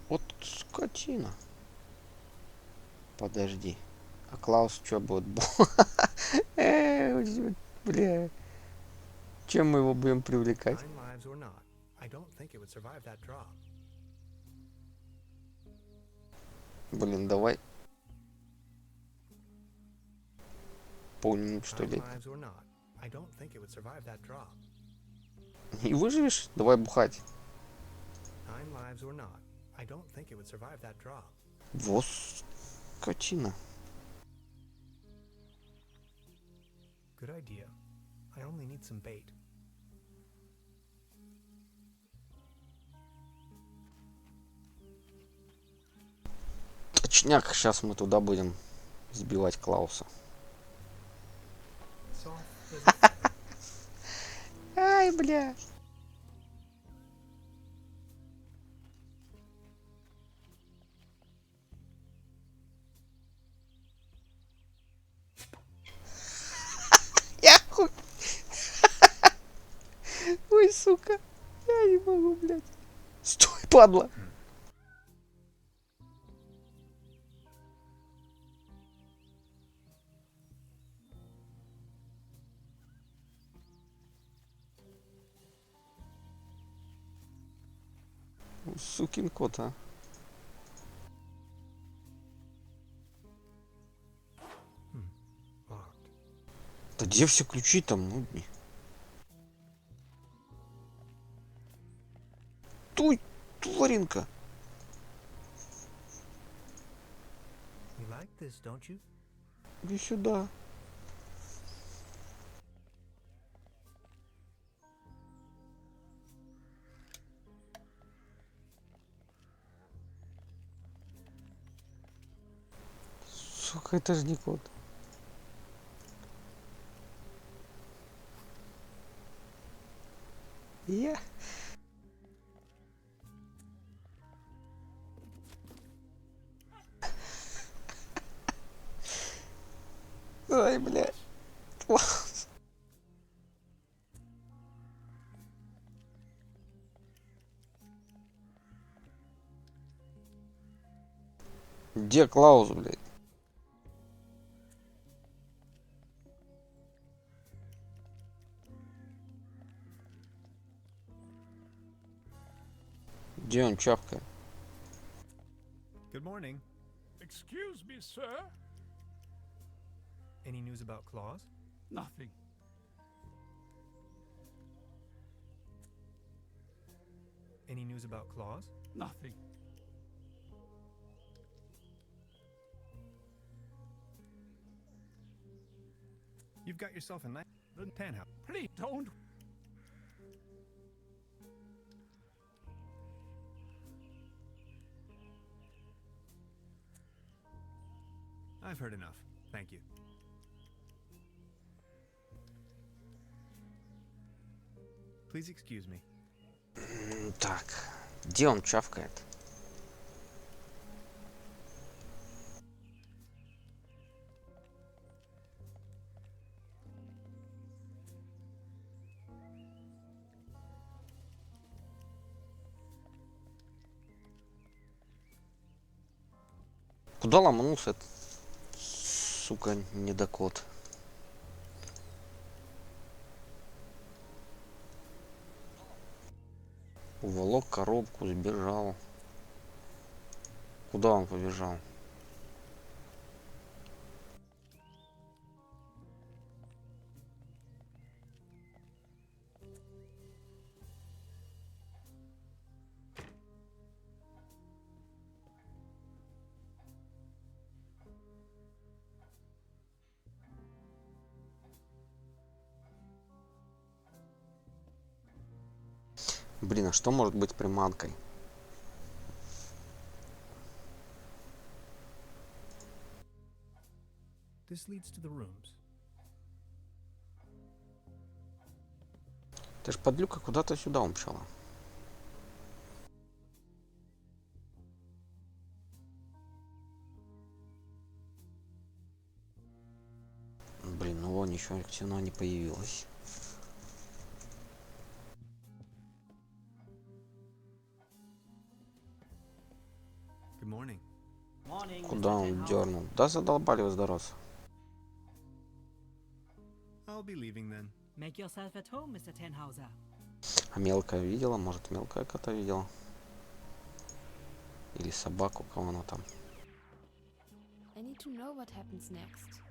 Вот скотина. Подожди. А Клаус что будет? Бля. Чем мы его будем привлекать? 9 lives or not, I don't think it would survive that drop. Блин, давай. Полминут, что 9 ли? lives or not, I don't think it would survive that drop. Не выживешь? Давай бухать. 9 lives or not, I don't think it would survive that drop. Вот скотина. Good idea. I only need some bait. Точняк, сейчас мы туда будем сбивать Клауса. Soft as a feather. Ай, бля. Я хуй. Ой, сука. Я не могу, блядь. Стой, падла. Сукин кот, а. Locked. Да где все ключи там, ну? Туй, тваринка. You like this, don't you? Иди сюда. Сука, это же не кот. Я. Ай, блядь. Класс. Где Клаус, блядь? Где он чавкает? Good morning. Excuse me, sir? Any news about Claus? Nothing. Any news about Claus? Nothing. You've got yourself a nice tan house. Please don't. I've heard enough. Thank you. Please excuse me. Так, где он чавкает? Куда ломанулся этот, сука, недокот? Уволок коробку, сбежал. Куда он побежал? Блин, а что может быть приманкой? This leads to the rooms. Ты ж подлюка куда-то сюда умчала. Блин, ну вон еще стена не появилась. Good morning. Morning, Куда Mr. он Tenhauser. дернул? Да задолбали вы здороваться. I'll be leaving then. Make yourself at home, Mr. Tenhauser. А мелкая видела? Может, мелкая кота видела? Или собаку, кого она там? I need to know what happens next.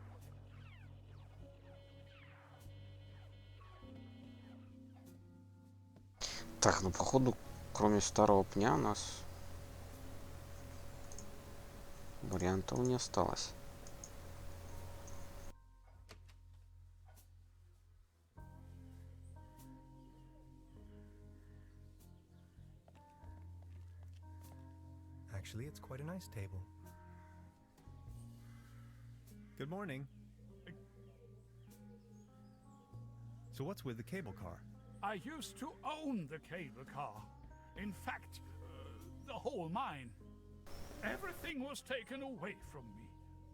Так, ну походу, кроме старого пня, у нас вариантов не осталось. Actually, it's quite a nice table. Good morning. So what's with the cable car? I used to own the cable car. In fact, the whole mine. Everything was taken away from me.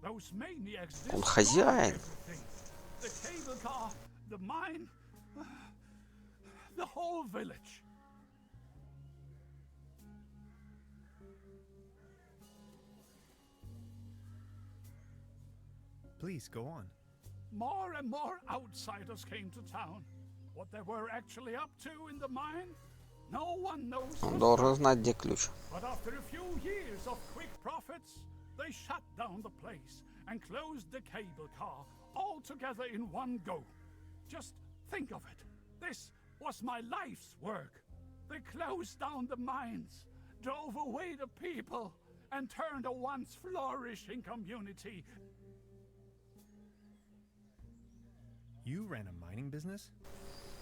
Those maniacs Он destroyed хозяин. everything. The cable car, the mine, the whole village. Please go on. More and more outsiders came to town. What they were actually up to in the mine, no one knows. Он for должен certain. знать, где ключ. But after a few years of quick profits, they shut down the place and closed the cable car all together in one go. Just think of it. This was my life's work. They closed down the mines, drove away the people, and turned a once flourishing community. You ran a mining business?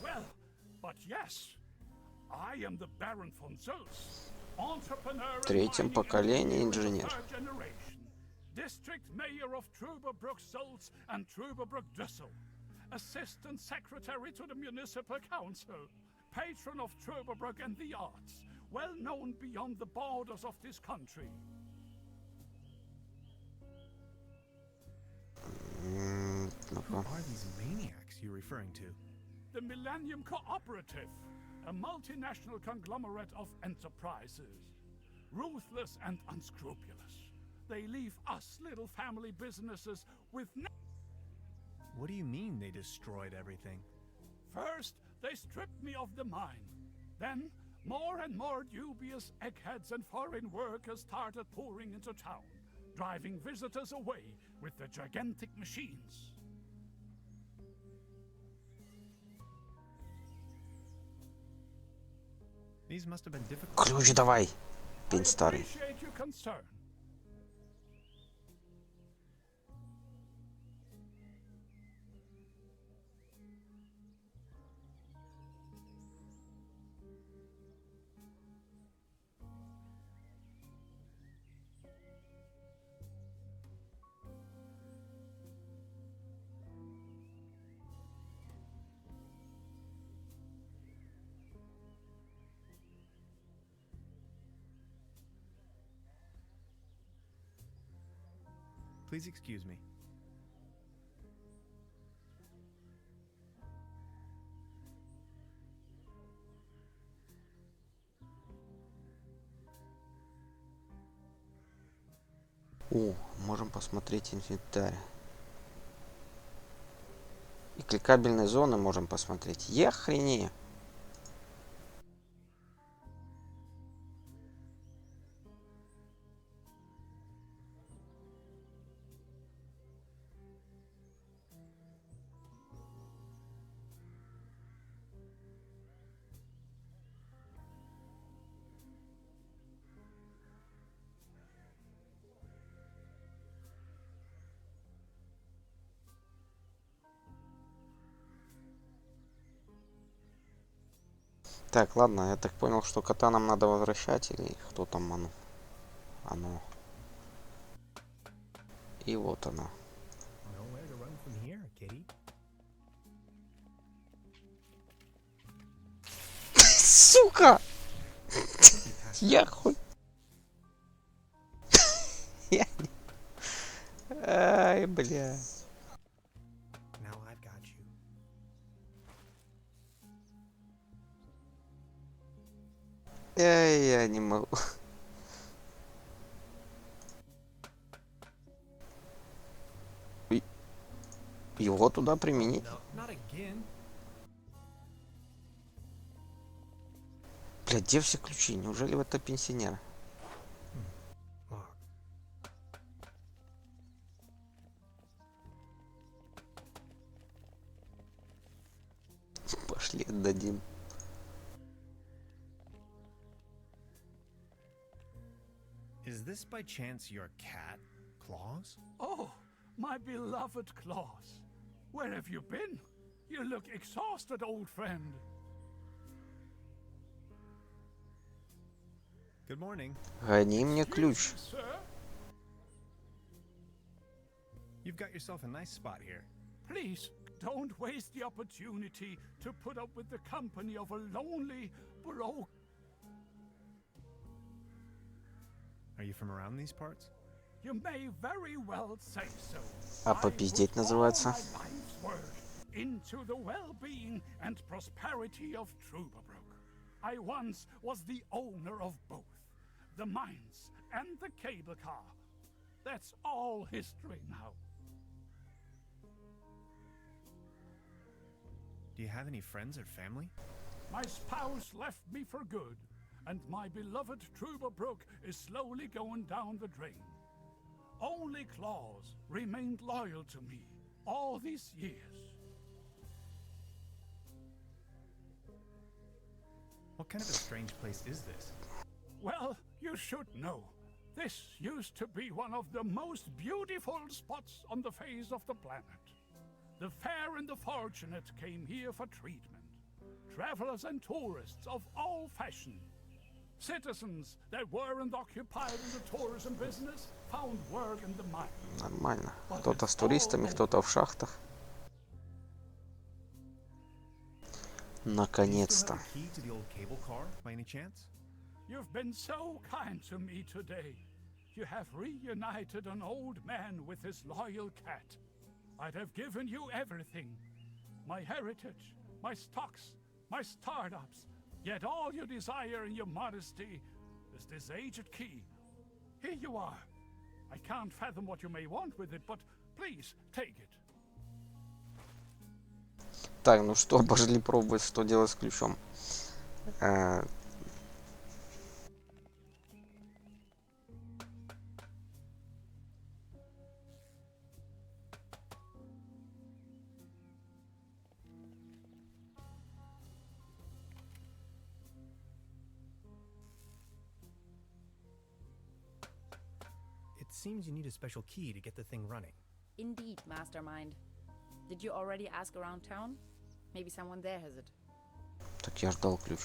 Well, but yes, I am the Baron von Zülz, entrepreneur and Третьем mining поколении engineer in the инженер. third generation, district mayor of Truberbrook, Zülz and Truberbrook, Düssel, assistant secretary to the municipal council, patron of Truberbrook and the arts, well known beyond the borders of this country. типа. Who are these maniacs you're referring to? The Millennium Cooperative, a multinational conglomerate of enterprises. Ruthless and unscrupulous. They leave us little family businesses with What do you mean they destroyed everything? First, they stripped me of the mine. Then, more and more dubious eggheads and foreign workers started pouring into town, driving visitors away with the gigantic machines. These must have been difficult. Ключ давай, I пень старый. appreciate your concern. Please excuse me. О, можем посмотреть инвентарь. И кликабельные зоны можем посмотреть. Я хренею. Так, ладно, я так понял, что кота нам надо возвращать, или кто там оно? Оно. И вот оно. Nowhere to run from here, kitty. Сука! Я хуй. Я не... Ай, бля. Now I've got you. Я не могу. Его туда применить? No, not again. Блядь, где все ключи? Неужели в это пенсионер? Lock. Пошли отдадим. Is this by chance your cat, Claus? Oh, my beloved Claus. Where have you been? You look exhausted, old friend. Good morning. Гони мне ключ. Sir? You've got yourself a nice spot here. Please, don't waste the opportunity to put up with the company of a lonely, broke... Are you from around these parts? You may very well say so. А попиздеть I put называется. all my life's work into the well-being and prosperity of Truberbrook. I once was the owner of both, the mines and the cable car. That's all history now. Do you have any friends or family? My spouse left me for good, and my beloved Truberbrook is slowly going down the drain. Only Claus remained loyal to me all these years. What kind of a strange place is this? Well, you should know. This used to be one of the most beautiful spots on the face of the planet. The fair and the fortunate came here for treatment. Travelers and tourists of all fashion. Citizens that weren't occupied in the tourism business found work in the mine. Нормально. Кто-то с туристами, кто-то в шахтах. Do you still Наконец-то. have a key to the old cable car, by any chance? You've been so kind to me today. You have reunited an old man with his loyal cat. I'd have given you everything. My heritage, my stocks, my startups. Yet all you desire in your modesty is this aged key. Here you are. I can't fathom what you may want with it, but please take it. Так, ну что, пошли пробовать, что делать с ключом. It seems you need a special key to get the thing running. Indeed, Mastermind. Did you already ask around town? Maybe someone there has it. Так я ждал ключ.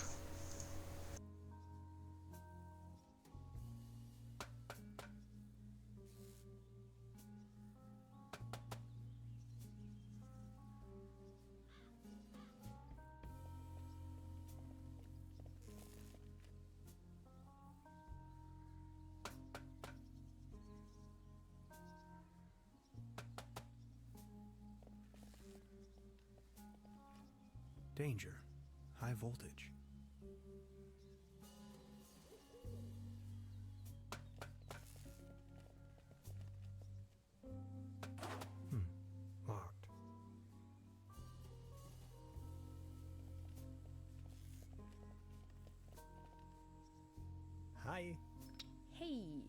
Danger. High voltage. Locked. Hi. Hey!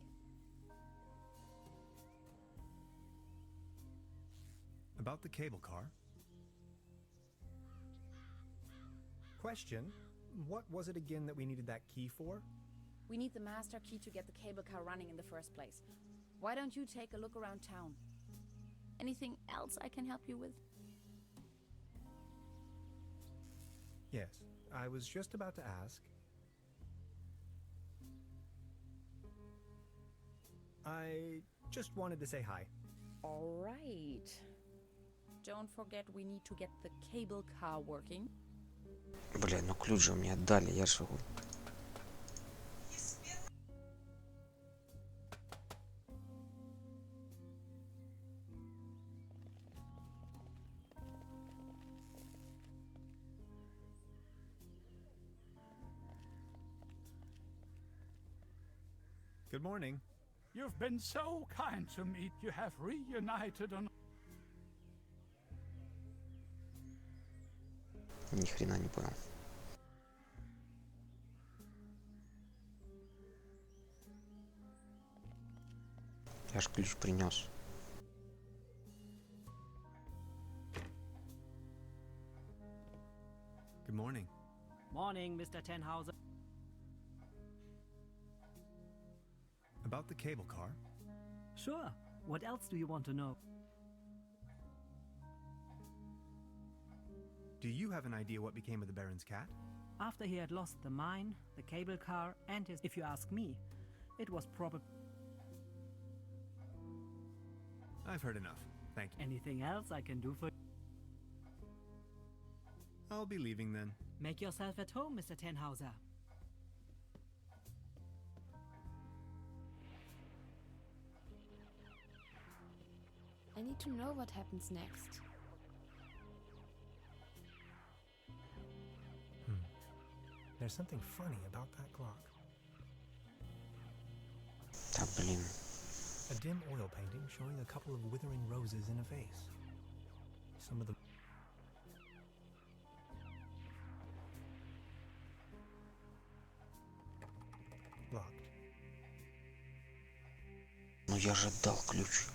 About the cable car? Question, what was it again that we needed that key for? We need the master key to get the cable car running in the first place. Why don't you take a look around town? Anything else I can help you with? Yes, I was just about to ask. I just wanted to say hi. All right. Don't forget we need to get the cable car working. Блин, ну ключ же мне отдали, я же... Good morning. You've been so kind to me. You have reunited on... Ни хрена не понял. Я ж ключ принес. Good morning. Morning, Mr. Tenhauser. About the cable car? Sure. What else do you want to know? Do you have an idea what became of the Baron's cat? After he had lost the mine, the cable car, and his... If you ask me, it was probably... I've heard enough. Thank you. Anything else I can do for... I'll be leaving then. Make yourself at home, Mr. Tenhauser. I need to know what happens next. There's something funny about that clock. Да блин. A dim oil painting showing a couple of withering roses in a vase. Some of them... Locked. Ну я же отдал ключ.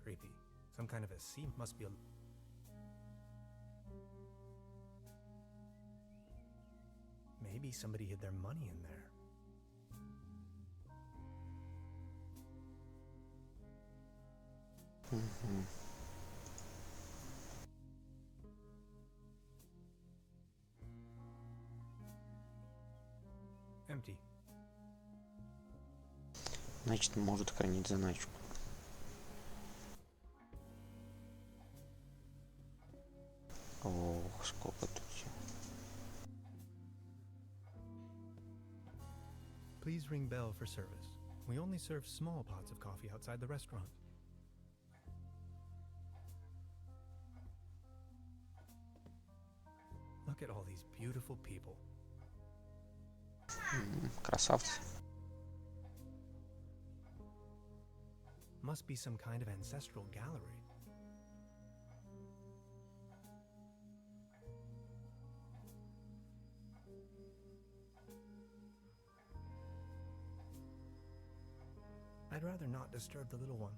Creepy. Some kind of a sea must be a... Maybe somebody hid their money in there. empty. Значит, может хранить заначку. Ох, сколько тут всего. Please ring bell for service. We only serve small pots of coffee outside the restaurant. Look at all these beautiful people. Красавцы. Must be some kind of ancestral gallery. I'd rather not disturb the little one.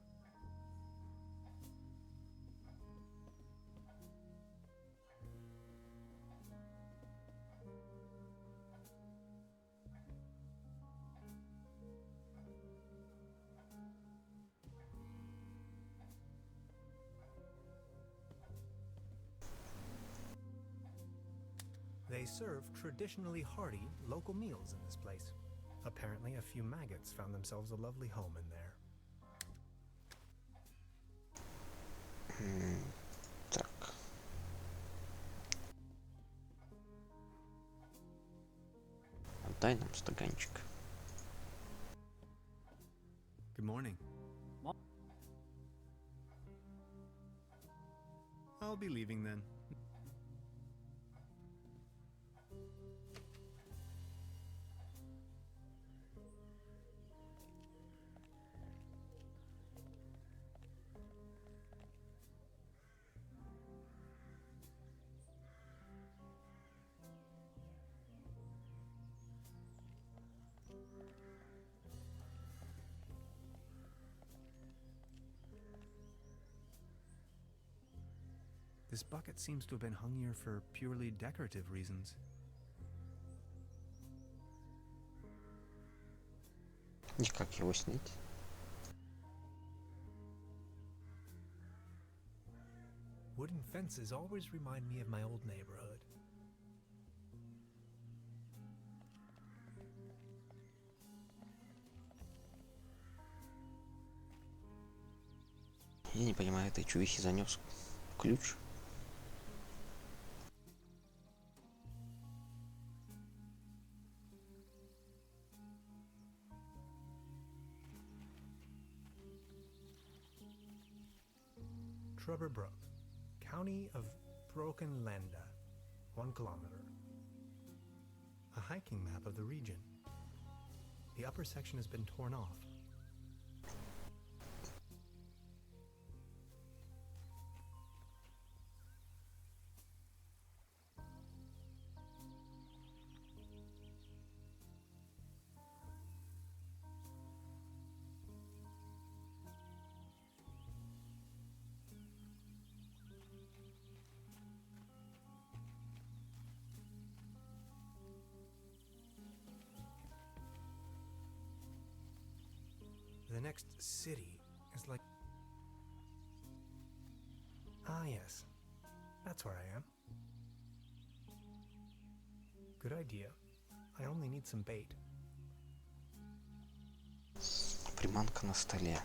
They serve traditionally hearty local meals in this place. Apparently, a few maggots found themselves a lovely home in there. Так. Отдай нам стаканчик. Good morning. I'll be leaving then. This bucket seems to have been hung here for purely decorative reasons. И как его снять? Wooden fences always remind me of my old neighborhood. Я не понимаю, этой чувихи занес ключ. Truberbrook, county of Brokenlanda, 1 kilometer. A hiking map of the region. The upper section has been torn off. The next city is like... Ah, yes. That's where I am. Good idea. I only need some bait. Приманка на столе.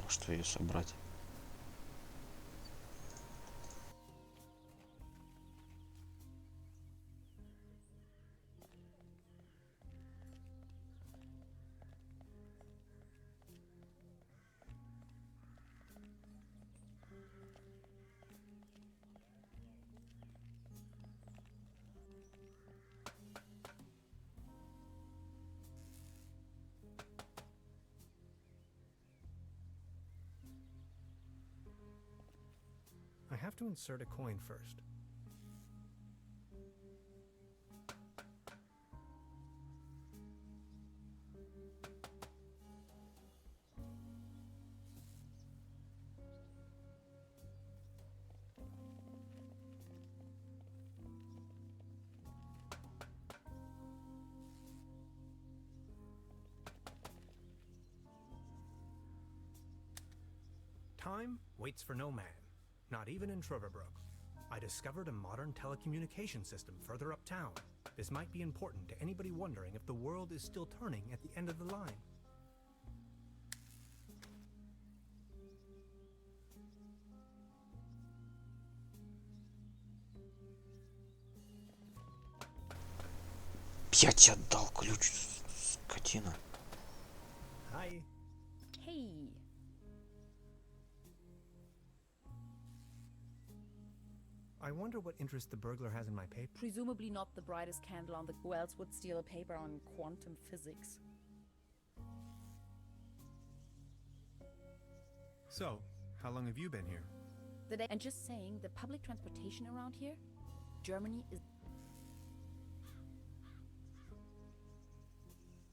Что ее собрать? I have to insert a coin first. Time waits for no man, not even in Truberbrook. I discovered a modern telecommunication system further uptown. This might be important to anybody wondering if the world is still turning at the end of the line. Я тебе отдал ключ, скотина. Hi. Hey. I wonder what interest the burglar has in my paper. Presumably not the brightest candle on the... Who else would steal a paper on quantum physics? So, how long have you been here? The day... And just saying, the public transportation around here, Germany is...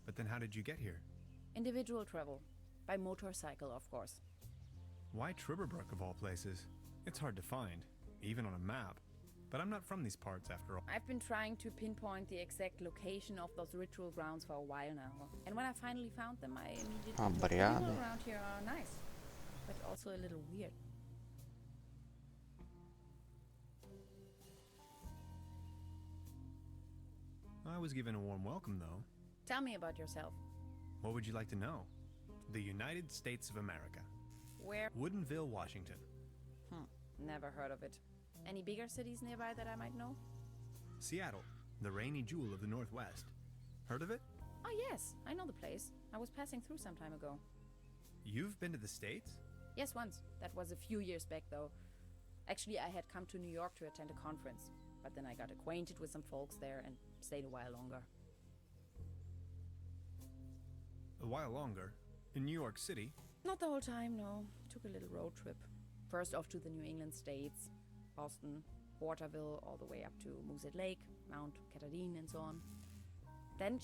But then how did you get here? Individual travel. By motorcycle, of course. Why Truberbrook of all places? It's hard to find, even on a map. But I'm not from these parts after all. I've been trying to pinpoint the exact location of those ritual grounds for a while now. And when I finally found them, I immediately... The people Обряды. around here are nice, but also a little weird. I was given a warm welcome, though. Tell me about yourself. What would you like to know? The United States of America. Where? Woodinville, Washington. Never heard of it. Any bigger cities nearby that I might know? Seattle, the rainy jewel of the Northwest. Heard of it? Oh yes, I know the place. I was passing through some time ago. You've been to the States? Yes, once. That was a few years back though. Actually, I had come to New York to attend a conference, but then I got acquainted with some folks there and stayed a while longer. A while longer. In New York City? Not the whole time, no. Took a little road trip. First off to the New England states, Boston, Waterville, all the way up to Moosehead Lake, Mount Catherine and so on. Then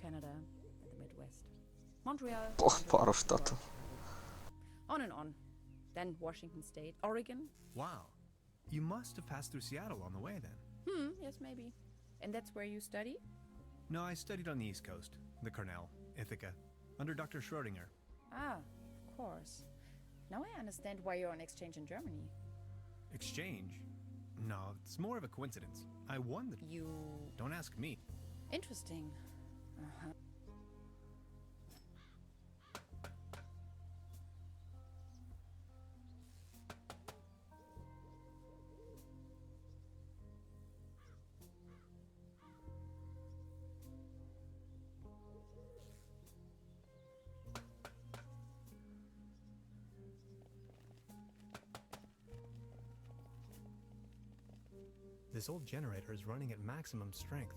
Canada and the Midwest. Montreal. Пару штатов. On and on. Then Washington State, Oregon. Wow. You must have passed through Seattle on the way then. Yes, maybe. And that's where you study? No, I studied on the East Coast. The Cornell, Ithaca, under Dr. Schrodinger. Ah, of course. Now I understand why you're on exchange in Germany. Exchange? No, it's more of a coincidence. I won the... You... Don't ask me. Interesting. Uh-huh. This old generator is running at maximum strength.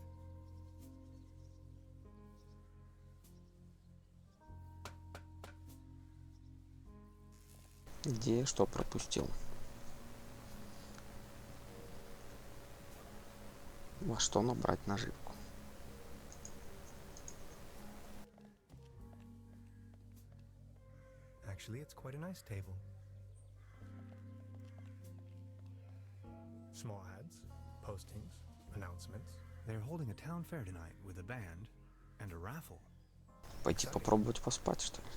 Где что пропустил? Во что набрать наживку? Actually, it's quite a nice table. Small ads, postings, announcements. They're holding a town fair tonight with a band and a raffle. Пойти попробовать поспать, что ли?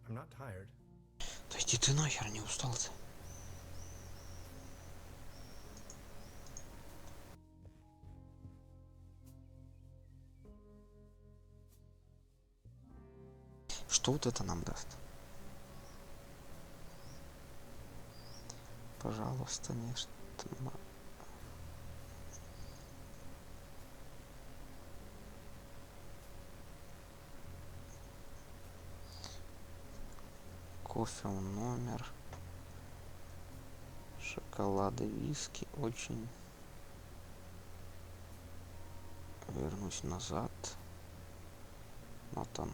I'm not tired. Да иди ты нахер, не устал-то. Что вот это нам даст? Пожалуйста, не что. Кофе в номер. Шоколады, виски. Очень. Вернусь назад. Но там.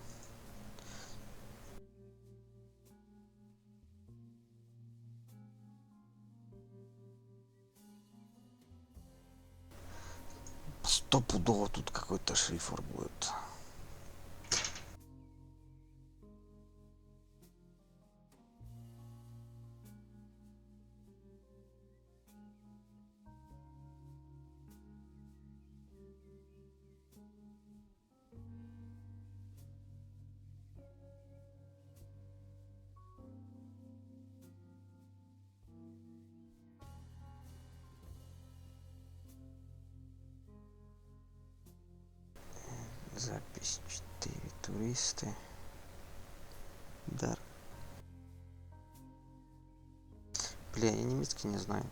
Стопудово тут какой-то шифр будет. Запись 4 туристы. Дар. Бля, я немецкий не знаю.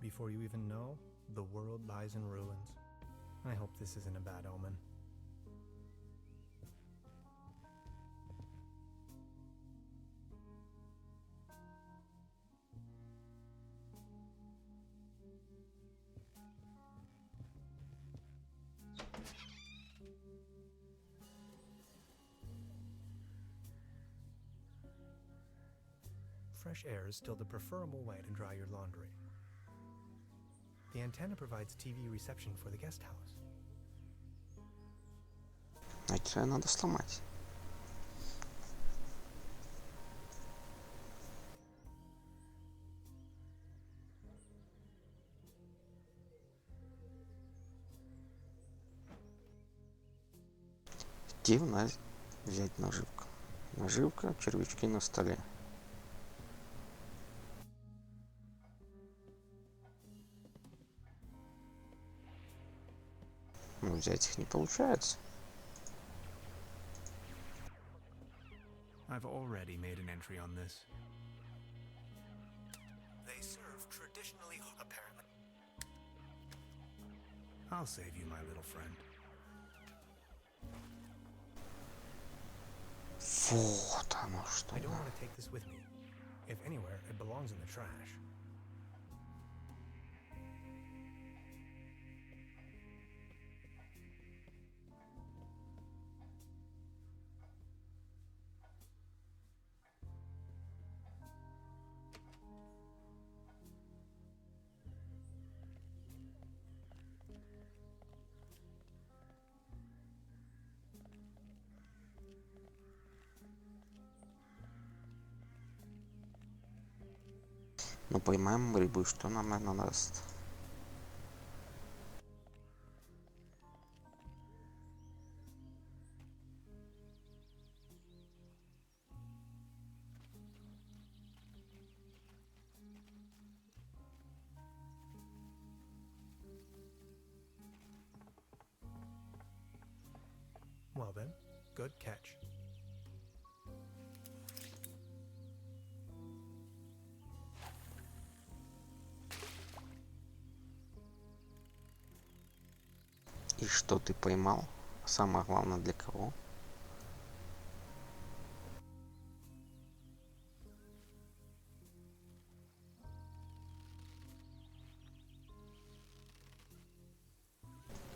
Before you even know, the world lies in ruins. I hope this isn't a bad omen. Fresh air is still the preferable way to dry your laundry. The antenna provides TV reception for the guest house. Это надо сломать. Где у нас взять наживку? Наживка, червячки на столе. Ну, взять их не получается. I've already made an entry on this. They serve traditionally, apparently. I'll save you, my little friend. Вот оно что. I don't want to take this with me. If anywhere, it belongs in the trash. Ну, поймаем рыбу, что нам она даст? Well then, good catch. И что ты поймал? Самое главное, для кого?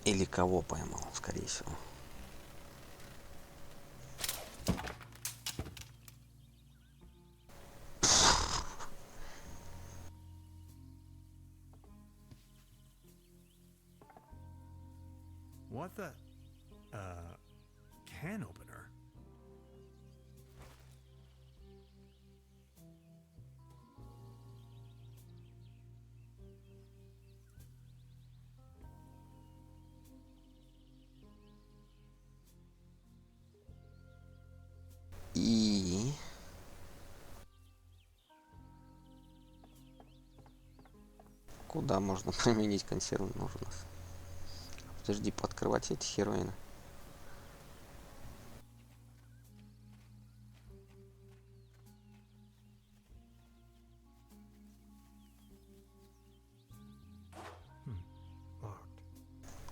Или кого поймал, скорее всего. What the? Can opener? И... Куда можно применить консервный нож у нас? Подожди, пооткрывать эти хероины. Locked.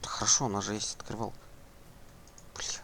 Хорошо, у нас же есть открывалка. Блядь.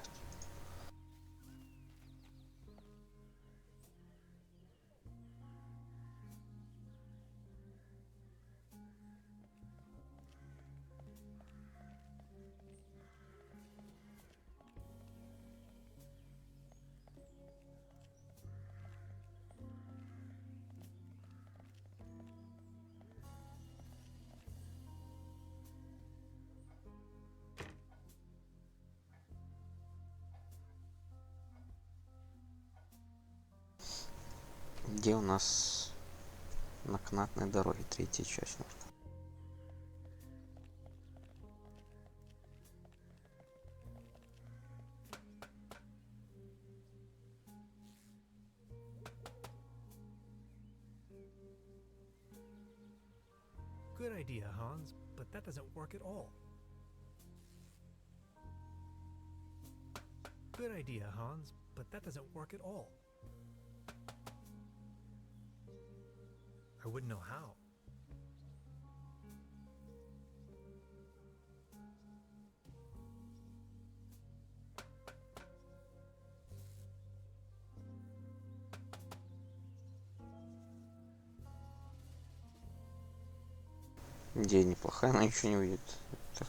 Где у нас на канатной дороге третья часть нужна? Good idea, Hans, but that doesn't work at all. Good idea, Hans, but that doesn't work at all. I wouldn't know how. Идея неплохая, но ничего не увидит. Это...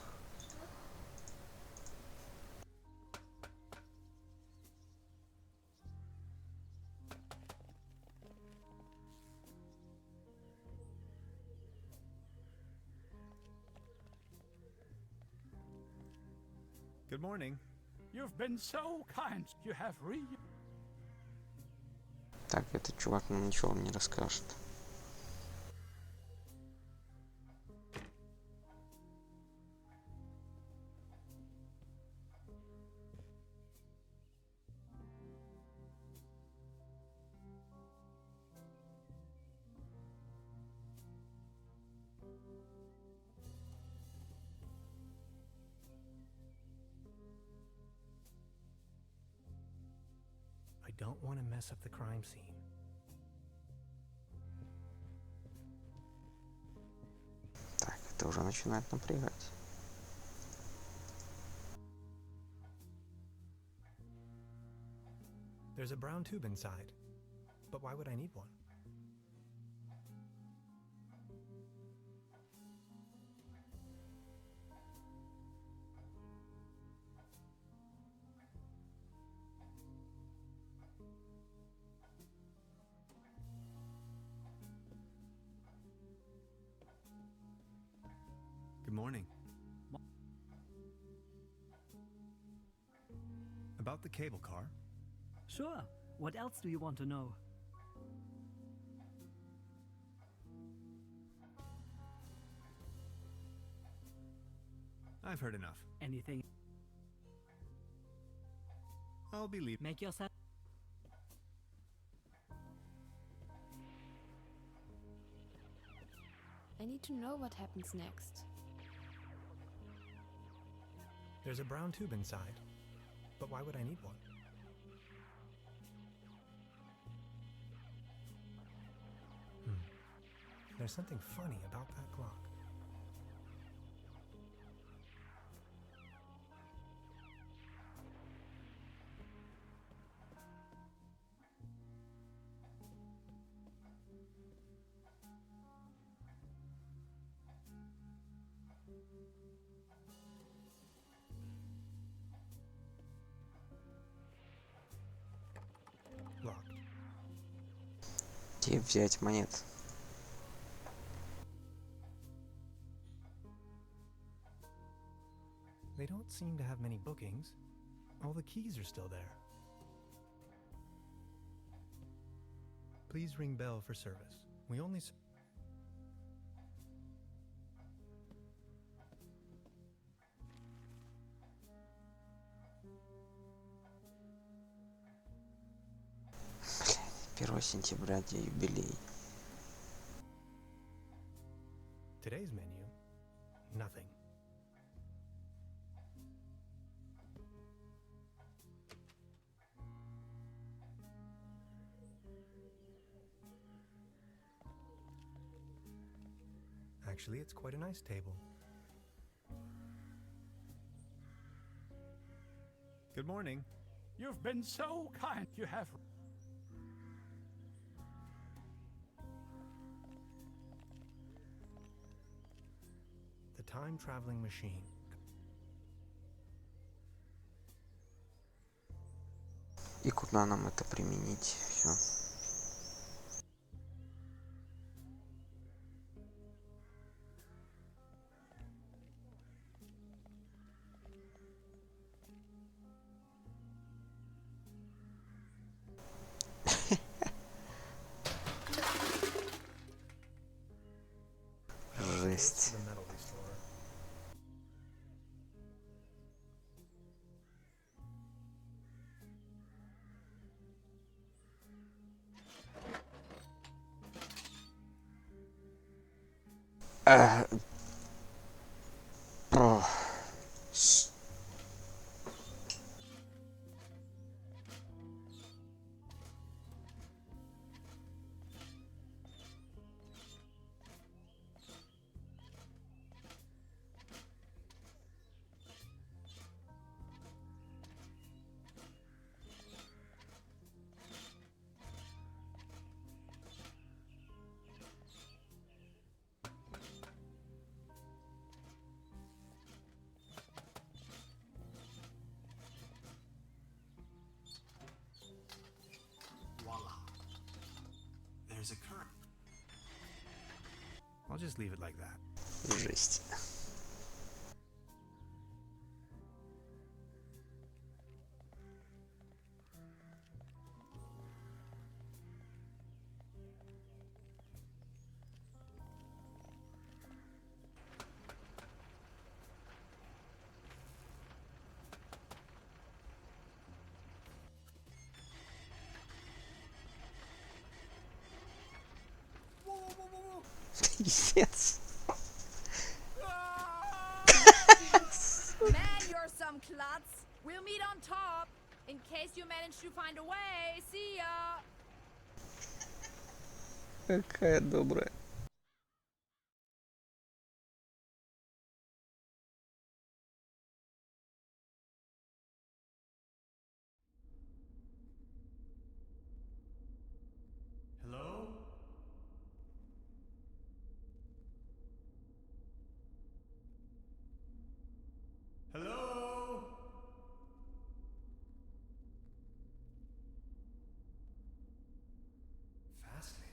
Good morning. You've been so kind. You have Так, этот чувак нам ничего не расскажет. I don't want to mess up the crime scene. Так, это уже начинает напрягать. There's a brown tube inside, but why would I need one? Good morning. About the cable car? Sure. What else do you want to know? I've heard enough. Anything? I'll be leaving. Make yourself... I need to know what happens next. There's a brown tube inside, but why would I need one? There's something funny about that clock. Locked. Где взять монет? They don't seem to have many bookings. All the keys are still there. Please ring bell for service. We only... Блин, 1 сентября, где юбилей. Today's menu, nothing. Actually, it's quite a nice table. Good morning. You've been so kind. You have... The time-traveling machine. И куда нам это применить? Все. Жесть. The metal restorer. Про... Voila. There's a current. I'll just leave it like that. Жесть. Пиздец. Man, you're some klutz. We'll meet on top. In case you manage to find a way. See ya. Какая добрая. Hello? Hello? Fascinating.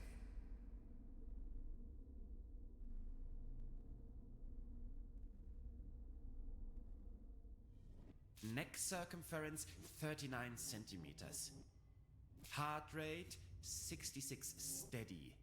Neck circumference 39 centimeters. Heart rate 66 steady.